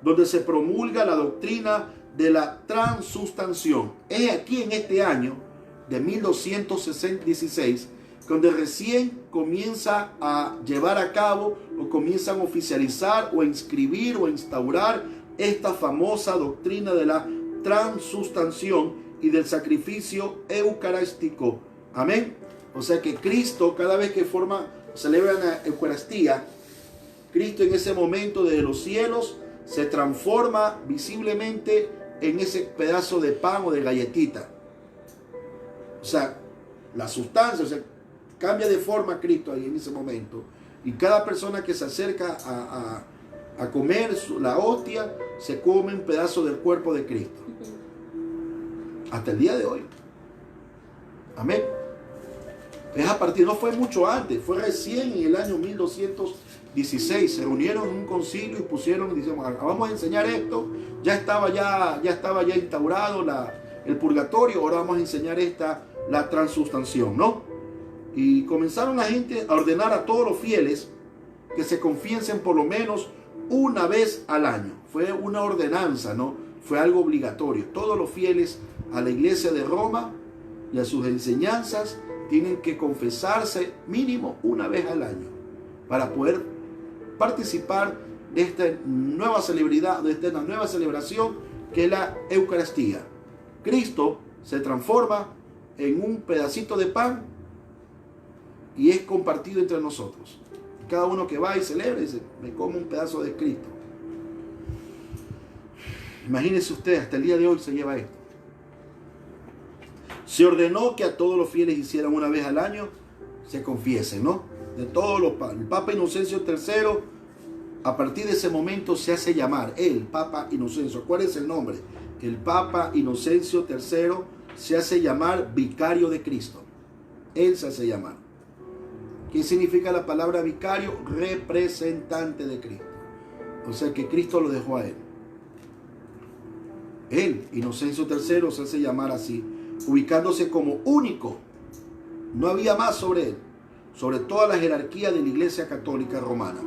donde se promulga la doctrina de la transustanción. Es aquí en este año de 1216 donde recién comienza a llevar a cabo o comienzan a oficializar o a inscribir o a instaurar esta famosa doctrina de la transustanción y del sacrificio eucarístico. Amén. O sea que Cristo, cada vez que celebra la Eucaristía, Cristo en ese momento desde los cielos se transforma visiblemente en ese pedazo de pan o de galletita. O sea, la sustancia, o sea, cambia de forma Cristo ahí en ese momento. Y cada persona que se acerca a comer la hostia, se come un pedazo del cuerpo de Cristo. Hasta el día de hoy. Amén. Es a partir, no fue mucho antes, fue recién en el año 1216. Se reunieron en un concilio y pusieron, dicen, vamos a enseñar esto. Ya estaba ya instaurado el purgatorio, ahora vamos a enseñar la transustanción, ¿no? Y comenzaron la gente a ordenar a todos los fieles que se confiesen por lo menos una vez al año. Fue una ordenanza, ¿no? Fue algo obligatorio. Todos los fieles a la iglesia de Roma y a sus enseñanzas tienen que confesarse mínimo una vez al año para poder participar de esta nueva celebración que es la Eucaristía. Cristo se transforma en un pedacito de pan y es compartido entre nosotros. Cada uno que va y celebra dice, me como un pedazo de Cristo. Imagínense usted, hasta el día de hoy se lleva esto. Se ordenó que a todos los fieles hicieran una vez al año, se confiesen, ¿no? De todos los el Papa Inocencio III, a partir de ese momento se hace llamar el Papa Inocencio. ¿Cuál es el nombre? El Papa Inocencio III se hace llamar vicario de Cristo. Él se hace llamar. ¿Qué significa la palabra vicario? Representante de Cristo. O sea que Cristo lo dejó a él. Él, Inocencio III, se hace llamar así, ubicándose como único. No había más sobre él, sobre toda la jerarquía de la Iglesia Católica Romana.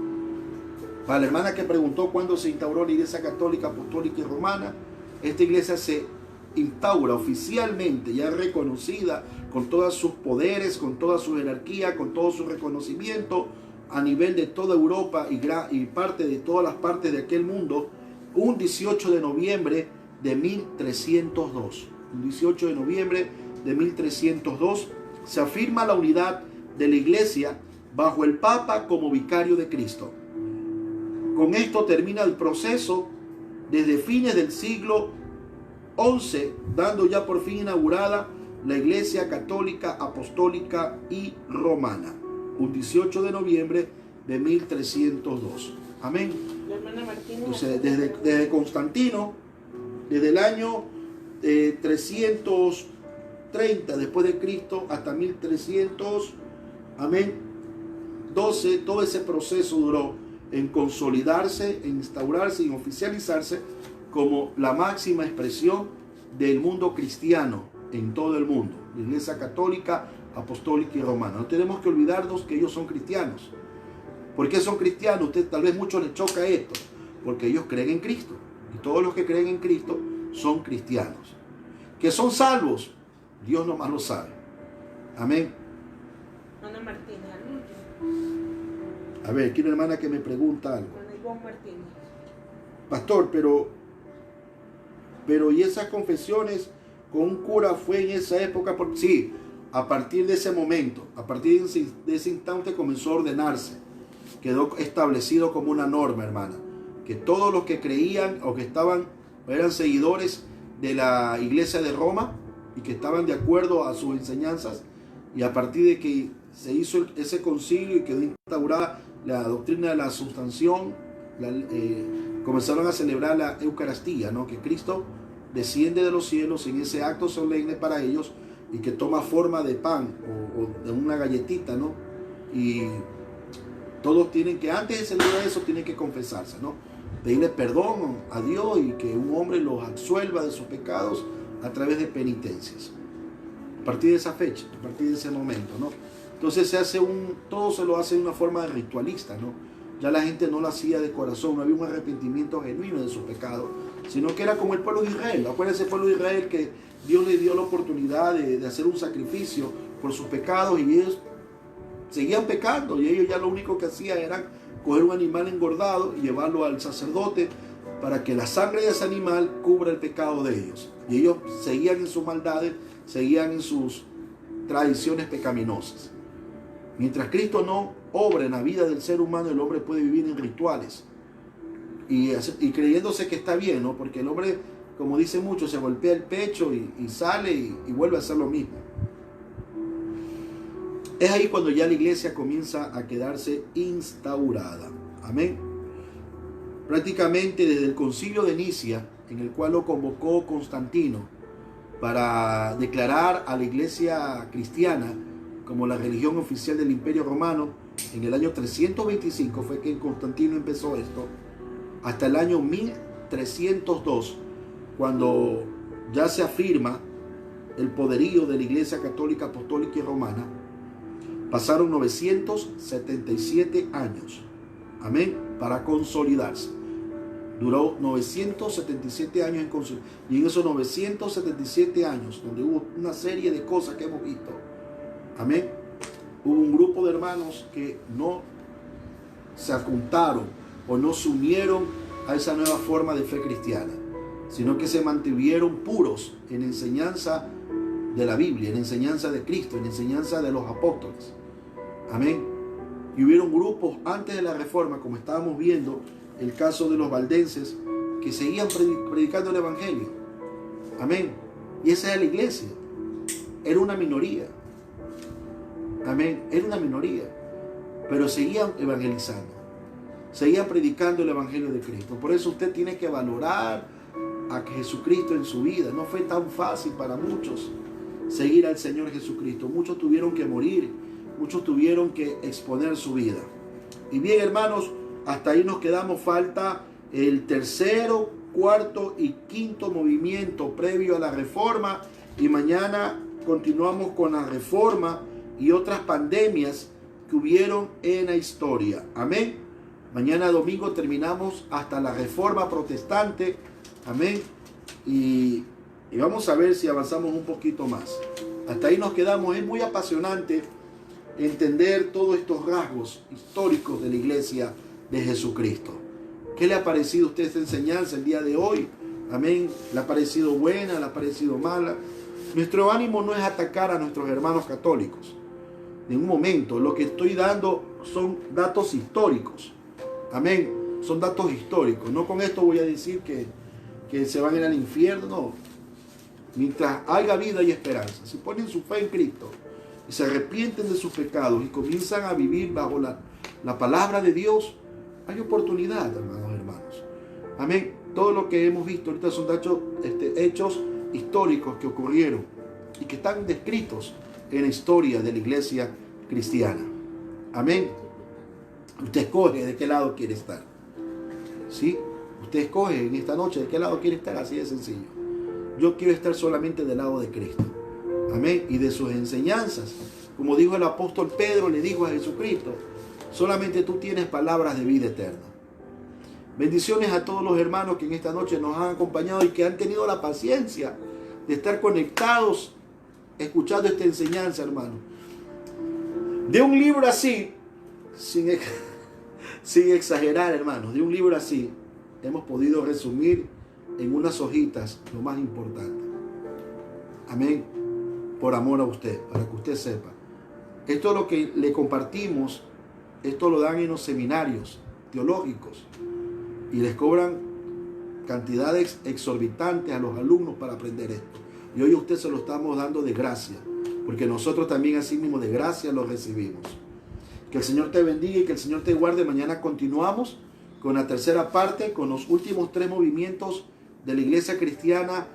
Para la hermana que preguntó cuándo se instauró la Iglesia Católica, Apostólica y Romana, esta iglesia se instaura oficialmente, ya reconocida con todos sus poderes, con toda su jerarquía, con todo su reconocimiento a nivel de toda Europa y parte de todas las partes de aquel mundo, un 18 de noviembre de 1302. El 18 de noviembre de 1302 se afirma la unidad de la iglesia bajo el Papa como vicario de Cristo. Con esto termina el proceso desde fines del siglo XI, dando ya por fin inaugurada la Iglesia Católica, Apostólica y Romana. Un 18 de noviembre de 1302. Amén. Entonces, desde Constantino, desde el año 330 después de Cristo hasta 1300, amén, 12, todo ese proceso duró en consolidarse, en instaurarse y en oficializarse como la máxima expresión del mundo cristiano en todo el mundo, la Iglesia Católica, Apostólica y Romana. No tenemos que olvidarnos que ellos son cristianos. ¿Por qué son cristianos? Usted tal vez mucho les choca esto, porque ellos creen en Cristo. Y todos los que creen en Cristo son cristianos. Que son salvos, Dios nomás lo sabe. Amén. Ana Martínez, a ver, aquí una hermana que me pregunta algo. Martínez. Pastor, pero ¿y esas confesiones con un cura fue en esa época? Porque sí, a partir de ese momento, a partir de ese instante comenzó a ordenarse. Quedó establecido como una norma, hermana, que todos los que creían o que eran seguidores de la iglesia de Roma y que estaban de acuerdo a sus enseñanzas, y a partir de que se hizo ese concilio y quedó instaurada la doctrina de la sustanción, comenzaron a celebrar la Eucaristía, ¿no? Que Cristo desciende de los cielos en ese acto solemne para ellos, y que toma forma de pan o de una galletita, ¿no? Y todos tienen que, antes de celebrar eso, tienen que confesarse, ¿no? Pedirle perdón a Dios y que un hombre los absuelva de sus pecados a través de penitencias. A partir de esa fecha, a partir de ese momento, ¿no? Entonces todo se lo hace de una forma ritualista, ¿no? Ya la gente no lo hacía de corazón, no había un arrepentimiento genuino de sus pecados, sino que era como el pueblo de Israel. Acuérdense el pueblo de Israel que Dios le dio la oportunidad de hacer un sacrificio por sus pecados y ellos seguían pecando y ellos ya lo único que hacían era coger un animal engordado y llevarlo al sacerdote para que la sangre de ese animal cubra el pecado de ellos. Y ellos seguían en sus maldades, seguían en sus tradiciones pecaminosas. Mientras Cristo no obra en la vida del ser humano, el hombre puede vivir en rituales y creyéndose que está bien, ¿no? Porque el hombre, como dicen muchos, se golpea el pecho y sale y vuelve a hacer lo mismo. Es ahí cuando ya la iglesia comienza a quedarse instaurada. Amén. Prácticamente desde el concilio de Nicea, en el cual lo convocó Constantino para declarar a la iglesia cristiana como la religión oficial del Imperio Romano, en el año 325 fue que Constantino empezó esto, hasta el año 1302, cuando ya se afirma el poderío de la Iglesia Católica, Apostólica y Romana. Pasaron 977 años, amén, para consolidarse. Duró 977 años en consolidarse. Y en esos 977 años, donde hubo una serie de cosas que hemos visto, amén, hubo un grupo de hermanos que no se apuntaron o no se unieron a esa nueva forma de fe cristiana, sino que se mantuvieron puros en la enseñanza de la Biblia, en la enseñanza de Cristo, en la enseñanza de los apóstoles. Amén. Y hubieron grupos antes de la Reforma, como estábamos viendo el caso de los valdenses, que seguían predicando el Evangelio. Amén. Y esa era la iglesia. Era una minoría. Amén. Era una minoría. Pero seguían evangelizando. Seguían predicando el Evangelio de Cristo. Por eso usted tiene que valorar a Jesucristo en su vida. No fue tan fácil para muchos seguir al Señor Jesucristo. Muchos tuvieron que morir. Muchos tuvieron que exponer su vida. Y bien, hermanos, hasta ahí nos quedamos. Falta el tercero, cuarto y quinto movimiento previo a la Reforma. Y mañana continuamos con la Reforma y otras pandemias que hubieron en la historia. Amén. Mañana domingo terminamos hasta la Reforma Protestante. Amén. Y vamos a ver si avanzamos un poquito más. Hasta ahí nos quedamos. Es muy apasionante entender todos estos rasgos históricos de la iglesia de Jesucristo. ¿Qué le ha parecido a usted esta enseñanza el día de hoy? Amén. ¿Le ha parecido buena? ¿Le ha parecido mala? Nuestro ánimo no es atacar a nuestros hermanos católicos. En un momento, lo que estoy dando son datos históricos. Amén. Son datos históricos. No con esto voy a decir que se van a ir al infierno. No. Mientras haya vida y esperanza, si ponen su fe en Cristo y se arrepienten de sus pecados y comienzan a vivir bajo la palabra de Dios, hay oportunidad, hermanos. Amén. Todo lo que hemos visto ahorita son hechos históricos que ocurrieron y que están descritos en la historia de la iglesia cristiana. Amén. Usted escoge de qué lado quiere estar. ¿Sí? Usted escoge en esta noche de qué lado quiere estar, así de sencillo. Yo quiero estar solamente del lado de Cristo. Amén. Y de sus enseñanzas. Como dijo el apóstol Pedro, le dijo a Jesucristo, solamente tú tienes palabras de vida eterna. Bendiciones a todos los hermanos que en esta noche nos han acompañado y que han tenido la paciencia de estar conectados, escuchando esta enseñanza, hermano. De un libro así, sin exagerar, hermanos, de un libro así, hemos podido resumir en unas hojitas lo más importante. Amén. Por amor a usted, para que usted sepa. Esto es lo que le compartimos. Esto lo dan en los seminarios teológicos y les cobran cantidades exorbitantes a los alumnos para aprender esto. Y hoy a usted se lo estamos dando de gracia, porque nosotros también así mismo de gracia lo recibimos. Que el Señor te bendiga y que el Señor te guarde. Mañana continuamos con la tercera parte, con los últimos 3 movimientos de la iglesia cristiana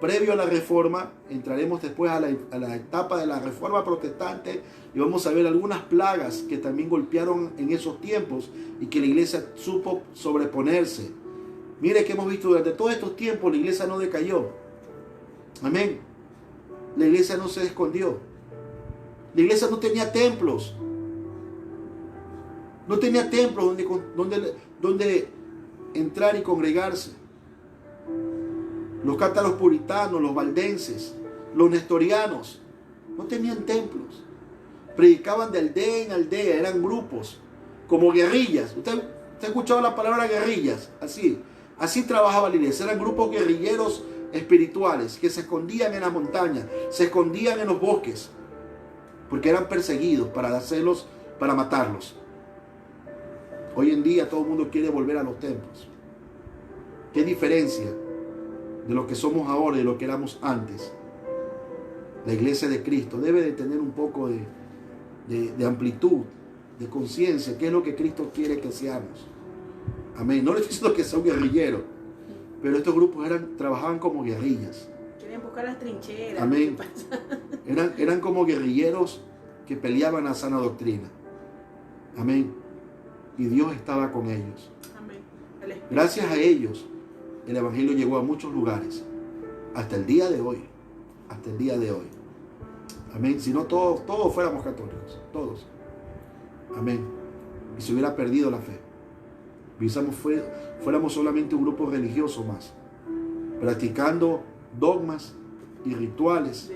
previo a la Reforma, entraremos después a la etapa de la Reforma protestante y vamos a ver algunas plagas que también golpearon en esos tiempos y que la iglesia supo sobreponerse. Mire que hemos visto durante todos estos tiempos la iglesia no decayó. Amén. La iglesia no se escondió. La iglesia no tenía templos. No tenía templos donde entrar y congregarse. Los cátaros puritanos, los valdenses, los nestorianos, no tenían templos. Predicaban de aldea en aldea, eran grupos, como guerrillas. ¿Usted ha escuchado la palabra guerrillas? Así trabajaba la iglesia. Eran grupos guerrilleros espirituales que se escondían en las montañas, se escondían en los bosques, porque eran perseguidos para matarlos. Hoy en día todo el mundo quiere volver a los templos. ¿Qué diferencia de lo que somos ahora y de lo que éramos antes? La iglesia de Cristo debe de tener un poco de amplitud, de conciencia. ¿Qué es lo que Cristo quiere que seamos? Amén. No le estoy diciendo que sea un guerrillero, pero estos grupos trabajaban como guerrillas. Querían buscar las trincheras. Amén. Eran como guerrilleros que peleaban a sana doctrina. Amén. Y Dios estaba con ellos. Amén. Gracias a ellos, el evangelio llegó a muchos lugares. Hasta el día de hoy. Hasta el día de hoy. Amén. Si no todos fuéramos católicos. Todos. Amén. Y se hubiera perdido la fe. Fuéramos solamente un grupo religioso más. Practicando dogmas y rituales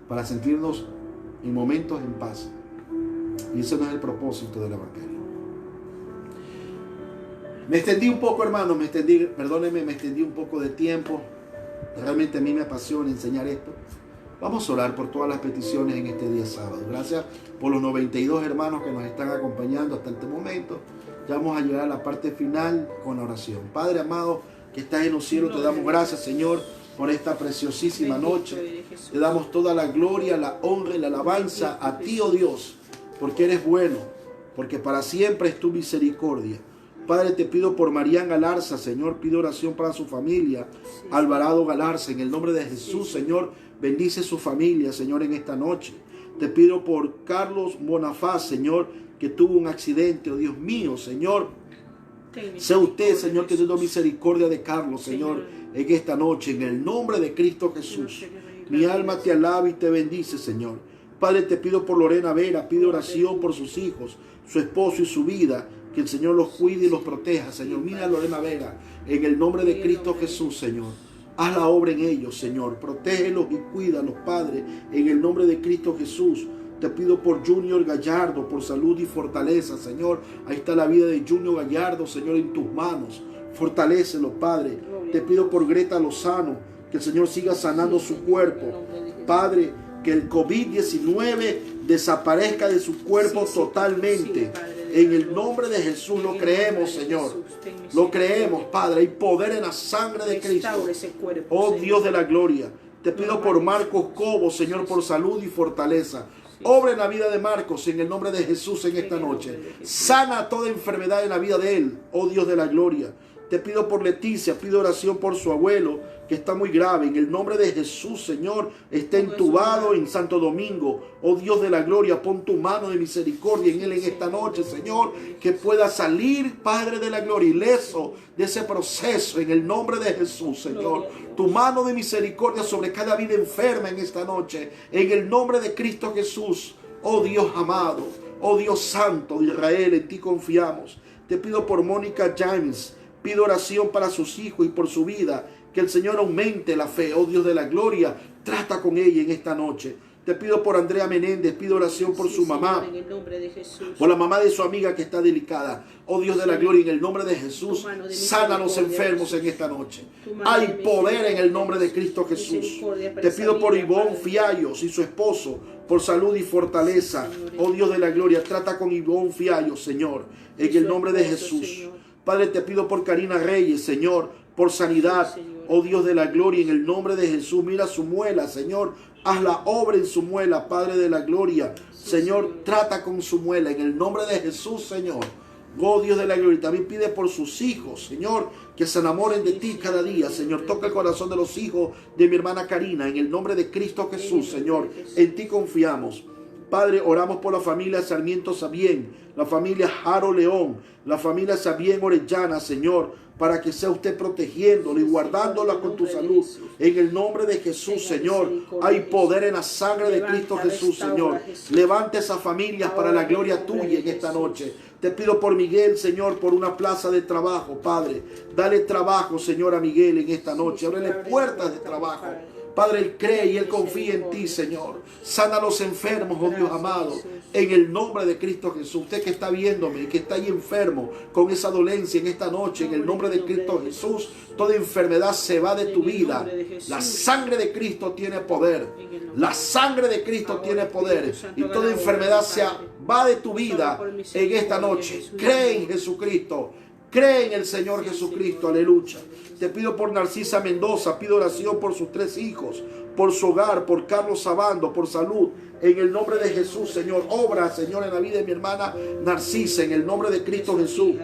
para sentirnos en momentos en paz. Y ese no es el propósito del evangelio. Me extendí un poco, hermano, me extendí un poco de tiempo. Realmente a mí me apasiona enseñar esto. Vamos a orar por todas las peticiones en este día sábado. Gracias por los 92 hermanos que nos están acompañando hasta este momento. Ya vamos a llegar a la parte final con la oración. Padre amado, que estás en los cielos, te damos gracias, Señor, por esta preciosísima noche. Te damos toda la gloria, la honra y la alabanza a ti, oh Dios, porque eres bueno, porque para siempre es tu misericordia. Padre, te pido por Marián Galarza, Señor, pido oración para su familia, Alvarado Galarza, en el nombre de Jesús, Señor, bendice su familia, Señor, en esta noche. Te pido por Carlos Bonafaz, Señor, que tuvo un accidente, oh Dios mío, Señor. Sea usted, Señor, que tenga misericordia de Carlos, Señor, en esta noche, en el nombre de Cristo Jesús. Mi alma te alaba y te bendice, Señor. Padre, te pido por Lorena Vera, pido oración por sus hijos, su esposo y su vida. Que el Señor los cuide y los proteja, Señor. Mira a Lorena Vera, en el nombre de Cristo Jesús, Señor. Haz la obra en ellos, Señor. Protégelos y cuídalos, Padre, en el nombre de Cristo Jesús. Te pido por Junior Gallardo, por salud y fortaleza, Señor. Ahí está la vida de Junior Gallardo, Señor, en tus manos. Fortalécelo, Padre. Te pido por Greta Lozano, que el Señor siga sanando su cuerpo. Padre, que el COVID-19 desaparezca de su cuerpo totalmente. En el nombre de Jesús lo creemos, Señor. Lo creemos, Padre. Hay poder en la sangre de Cristo. Oh Dios de la gloria. Te pido por Marcos Cobo, Señor, por salud y fortaleza. Obra en la vida de Marcos en el nombre de Jesús en esta noche. Sana toda enfermedad en la vida de él, oh Dios de la gloria. Te pido por Leticia, pido oración por su abuelo, que está muy grave. En el nombre de Jesús, Señor, está entubado en Santo Domingo. Oh Dios de la gloria, pon tu mano de misericordia en él en esta noche, Señor, que pueda salir, Padre de la gloria, ileso de ese proceso en el nombre de Jesús, Señor. Tu mano de misericordia sobre cada vida enferma en esta noche, en el nombre de Cristo Jesús. Oh Dios amado, oh Dios santo de Israel, en ti confiamos. Te pido por Mónica James. Pido oración para sus hijos y por su vida. Que el Señor aumente la fe. Oh Dios de la gloria, trata con ella en esta noche. Te pido por Andrea Menéndez. Pido oración por su mamá. En el nombre de Jesús. Por la mamá de su amiga que está delicada. Oh Dios de la gloria, en el nombre de Jesús, sana a los enfermos en esta noche. Hay poder en el nombre de Cristo Jesús. Te pido por Ivonne Fiallos y su esposo, por salud y fortaleza. Oh Dios de la gloria, trata con Ivonne Fiallos, Señor, en el nombre de Jesús. Padre, te pido por Karina Reyes, Señor, por sanidad. Oh Dios de la gloria, en el nombre de Jesús, mira su muela, Señor. Haz la obra en su muela, Padre de la gloria. Señor, trata con su muela, en el nombre de Jesús, Señor. Oh Dios de la gloria, también pide por sus hijos, Señor, que se enamoren de ti cada día, Señor. Toca el corazón de los hijos de mi hermana Karina, en el nombre de Cristo Jesús, Señor. En ti confiamos. Padre, oramos por la familia Sarmiento Sabien, la familia Jaro León, la familia Sabien Orellana, Señor, para que sea usted protegiéndola y guardándola con tu salud. En el nombre de Jesús, Señor, hay poder en la sangre de Cristo Jesús, Señor. Levante esas familias para la gloria tuya en esta noche. Te pido por Miguel, Señor, por una plaza de trabajo, Padre. Dale trabajo, Señor, a Miguel en esta noche. Ábrele puertas de trabajo. Padre, Él cree y Él confía en ti, Señor. Sana a los enfermos, oh Dios amado, en el nombre de Cristo Jesús. Usted que está viéndome y que está ahí enfermo con esa dolencia en esta noche, en el nombre de Cristo Jesús, toda enfermedad se va de tu vida. La sangre de Cristo tiene poder. La sangre de Cristo tiene poder. Y toda enfermedad va de tu vida en esta noche. Cree en Jesucristo. Cree en el Señor Jesucristo. Aleluya. Te pido por Narcisa Mendoza, pido oración por sus 3 hijos, por su hogar, por Carlos Sabando, por salud. En el nombre de Jesús, Señor, obra, Señor, en la vida de mi hermana Narcisa, en el nombre de Cristo Jesús.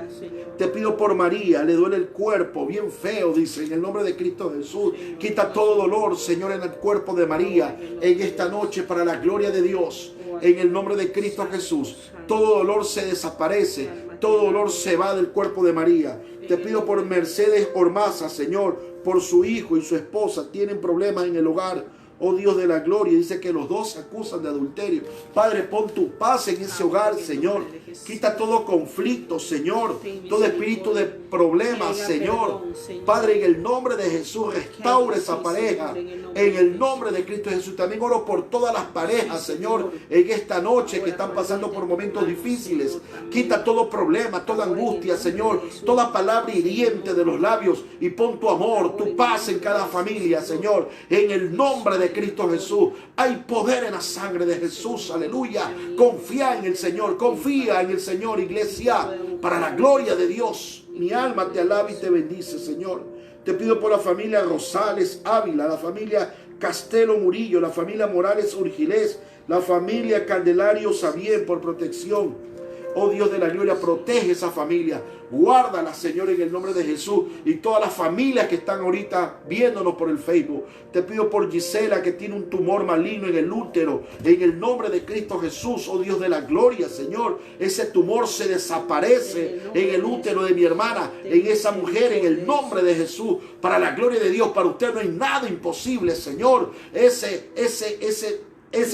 Te pido por María, le duele el cuerpo, bien feo, dice, en el nombre de Cristo Jesús. Quita todo dolor, Señor, en el cuerpo de María, en esta noche, para la gloria de Dios. En el nombre de Cristo Jesús, todo dolor se desaparece, todo dolor se va del cuerpo de María. Te pido por Mercedes Ormaza, Señor, por su hijo y su esposa, tienen problemas en el hogar. Oh Dios de la gloria, dice que los dos se acusan de adulterio. Padre, pon tu paz en ese hogar, Señor. Quita todo conflicto, Señor. Todo espíritu de problemas, Señor. Padre, en el nombre de Jesús, restaura esa pareja. En el nombre de Cristo Jesús. También oro por todas las parejas, Señor, en esta noche que están pasando por momentos difíciles. Quita todo problema, toda angustia, Señor. Toda palabra hiriente de los labios. Y pon tu amor, tu paz en cada familia, Señor. En el nombre de Cristo Jesús. Hay poder en la sangre de Jesús. Aleluya. Confía en el Señor. Confía en el Señor, iglesia. Para la gloria de Dios. Mi alma te alaba y te bendice, Señor. Te pido por la familia Rosales Ávila, la familia Castelo Murillo, la familia Morales Urgilés, la familia Candelario Sabien, por protección. Oh Dios de la gloria, protege esa familia. Guárdala, Señor, en el nombre de Jesús. Y todas las familias que están ahorita viéndonos por el Facebook. Te pido por Gisela, que tiene un tumor maligno en el útero. En el nombre de Cristo Jesús, oh Dios de la gloria, Señor. Ese tumor se desaparece en el útero de mi hermana, en esa mujer, en el nombre de Jesús. Para la gloria de Dios, para usted no hay nada imposible, Señor. Esa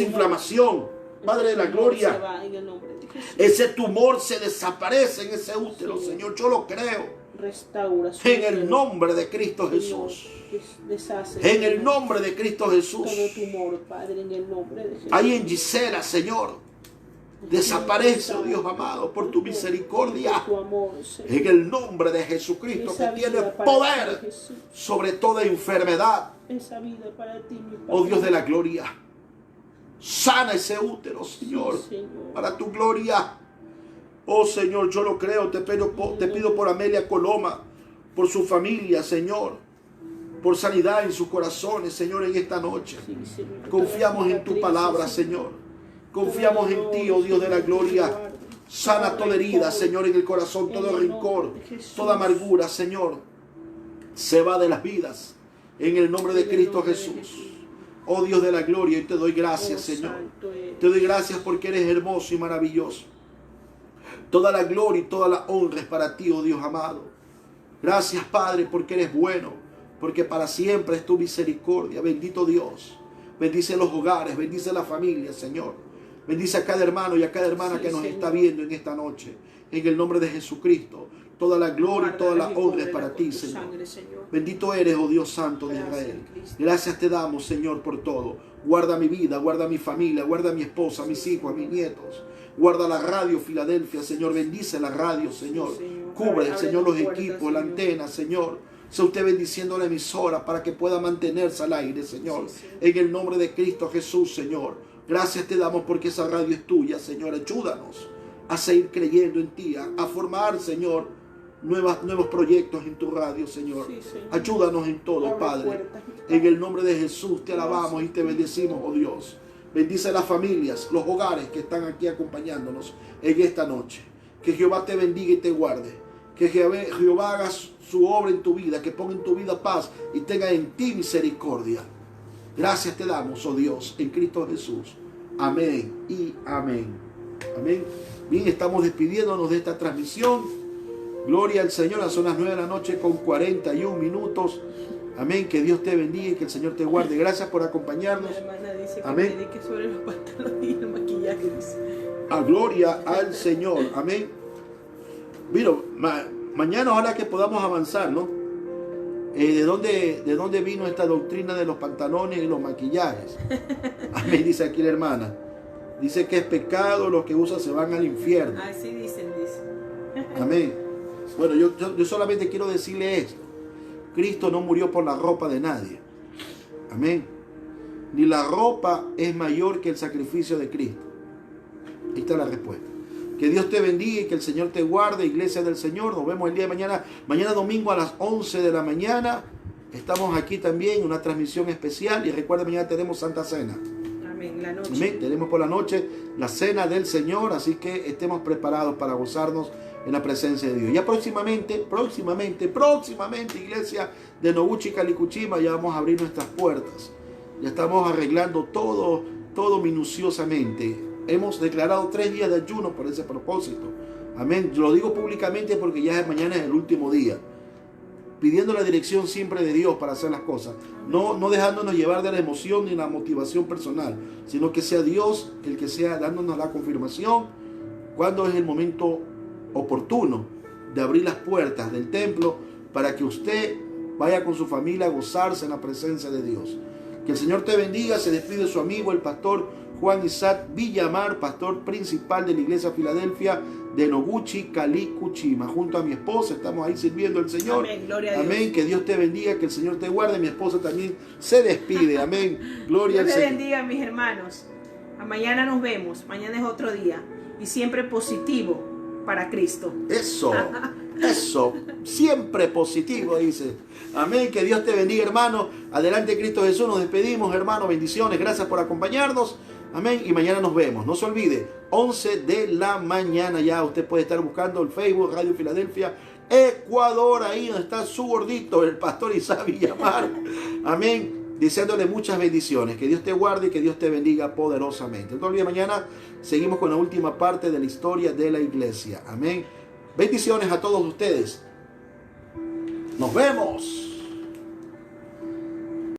inflamación, Padre de la gloria, ese tumor se desaparece en ese útero, Señor. Yo lo creo. En el nombre de Cristo Jesús. En el nombre de Cristo Jesús. Ahí en Gisela, Señor, desaparece, oh Dios amado, por tu misericordia. En el nombre de Jesucristo, que tiene poder sobre toda enfermedad. Oh Dios de la gloria. Sana ese útero, Señor, para tu gloria. Oh Señor, yo lo creo. Te pido por Amelia Coloma, por su familia, Señor, por sanidad en sus corazones, Señor, en esta noche. Confiamos en tu palabra, Señor. Confiamos en ti, oh Dios de la gloria. Sana toda herida, Señor, en el corazón, todo rencor, toda amargura, Señor, se va de las vidas. En el nombre de Cristo Jesús. Oh Dios de la gloria, y te doy gracias, Señor. Te doy gracias porque eres hermoso y maravilloso. Toda la gloria y toda la honra es para ti, oh Dios amado. Gracias, Padre, porque eres bueno, porque para siempre es tu misericordia. Bendito Dios. Bendice los hogares, bendice la familia, Señor. Bendice a cada hermano y a cada hermana que nos está viendo en esta noche. En el nombre de Jesucristo. Toda la gloria y toda la honra es para ti, Señor. Bendito eres, oh Dios Santo de Israel. Gracias te damos, Señor, por todo. Guarda mi vida, guarda mi familia, guarda mi esposa, mis hijos, mis nietos. Guarda la radio Filadelfia, Señor. Bendice la radio, Señor. Cubre, Señor, los equipos, la antena, Señor. Sea usted bendiciendo la emisora para que pueda mantenerse al aire, Señor. En el nombre de Cristo Jesús, Señor. Gracias te damos porque esa radio es tuya, Señor. Ayúdanos a seguir creyendo en ti, a formar, Señor, nuevos proyectos en tu radio, Señor. Ayúdanos en todo, Padre. En el nombre de Jesús te alabamos y te bendecimos, oh Dios. Bendice las familias, los hogares que están aquí acompañándonos en esta noche. Que Jehová te bendiga y te guarde. Que Jehová haga su obra en tu vida, que ponga en tu vida paz y tenga en ti misericordia. Gracias te damos, oh Dios, en Cristo Jesús. Amén y amén. Amén. Bien, estamos despidiéndonos de esta transmisión. Gloria al Señor. Son las 9 de la noche con 41 minutos. Amén. Que Dios te bendiga y que el Señor te guarde. Gracias por acompañarnos. Mi hermana dice que amén. predique sobre los pantalones y el maquillaje. A gloria al Señor. Amén. Mira, mañana ojalá que podamos avanzar, ¿no? ¿De dónde vino esta doctrina de los pantalones y los maquillajes? Amén, dice aquí la hermana. Dice que es pecado, los que usan se van al infierno. Así dicen. Amén. Bueno, yo solamente quiero decirle esto. Cristo no murió por la ropa de nadie. Amén. Ni la ropa es mayor que el sacrificio de Cristo. Ahí está la respuesta. Que Dios te bendiga y que el Señor te guarde, iglesia del Señor. Nos vemos el día de mañana. Mañana domingo a las 11 de la mañana. Estamos aquí también, una transmisión especial. Y recuerda, mañana tenemos Santa Cena. Amén, la noche. Amén. Tenemos por la noche la Cena del Señor. Así que estemos preparados para gozarnos en la presencia de Dios. Ya próximamente, iglesia de Noguchi Calicuchima, ya vamos a abrir nuestras puertas. Ya estamos arreglando todo minuciosamente. Hemos declarado 3 días de ayuno por ese propósito. Amén. Lo digo públicamente porque ya mañana es el último día. Pidiendo la dirección siempre de Dios para hacer las cosas. No dejándonos llevar de la emoción ni la motivación personal, sino que sea Dios el que sea dándonos la confirmación cuando es el momento oportuno de abrir las puertas del templo para que usted vaya con su familia a gozarse en la presencia de Dios. Que el Señor te bendiga. Se despide su amigo el pastor Juan Isaac Villamar, pastor principal de la iglesia Filadelfia de Noguchi Calicuchima. Junto a mi esposa estamos ahí sirviendo al Señor. Amén, gloria a Dios. Amén, que Dios te bendiga, que el Señor te guarde. Mi esposa también se despide. Amén, gloria al Dios Señor. te bendiga, mis hermanos. A mañana nos vemos. Mañana es otro día. Y siempre positivo para Cristo. Eso, siempre positivo, dice. Amén, que Dios te bendiga, hermano. Adelante, Cristo Jesús. Nos despedimos, hermano. Bendiciones, gracias por acompañarnos. Amén, y mañana nos vemos. No se olvide, 11 de la mañana ya. Usted puede estar buscando el Facebook Radio Filadelfia Ecuador, ahí donde está su gordito, el pastor Isaac Villamar. Amén, deseándole muchas bendiciones. Que Dios te guarde y que Dios te bendiga poderosamente. Entonces, mañana seguimos con la última parte de la historia de la iglesia. Amén. Bendiciones a todos ustedes. Nos vemos.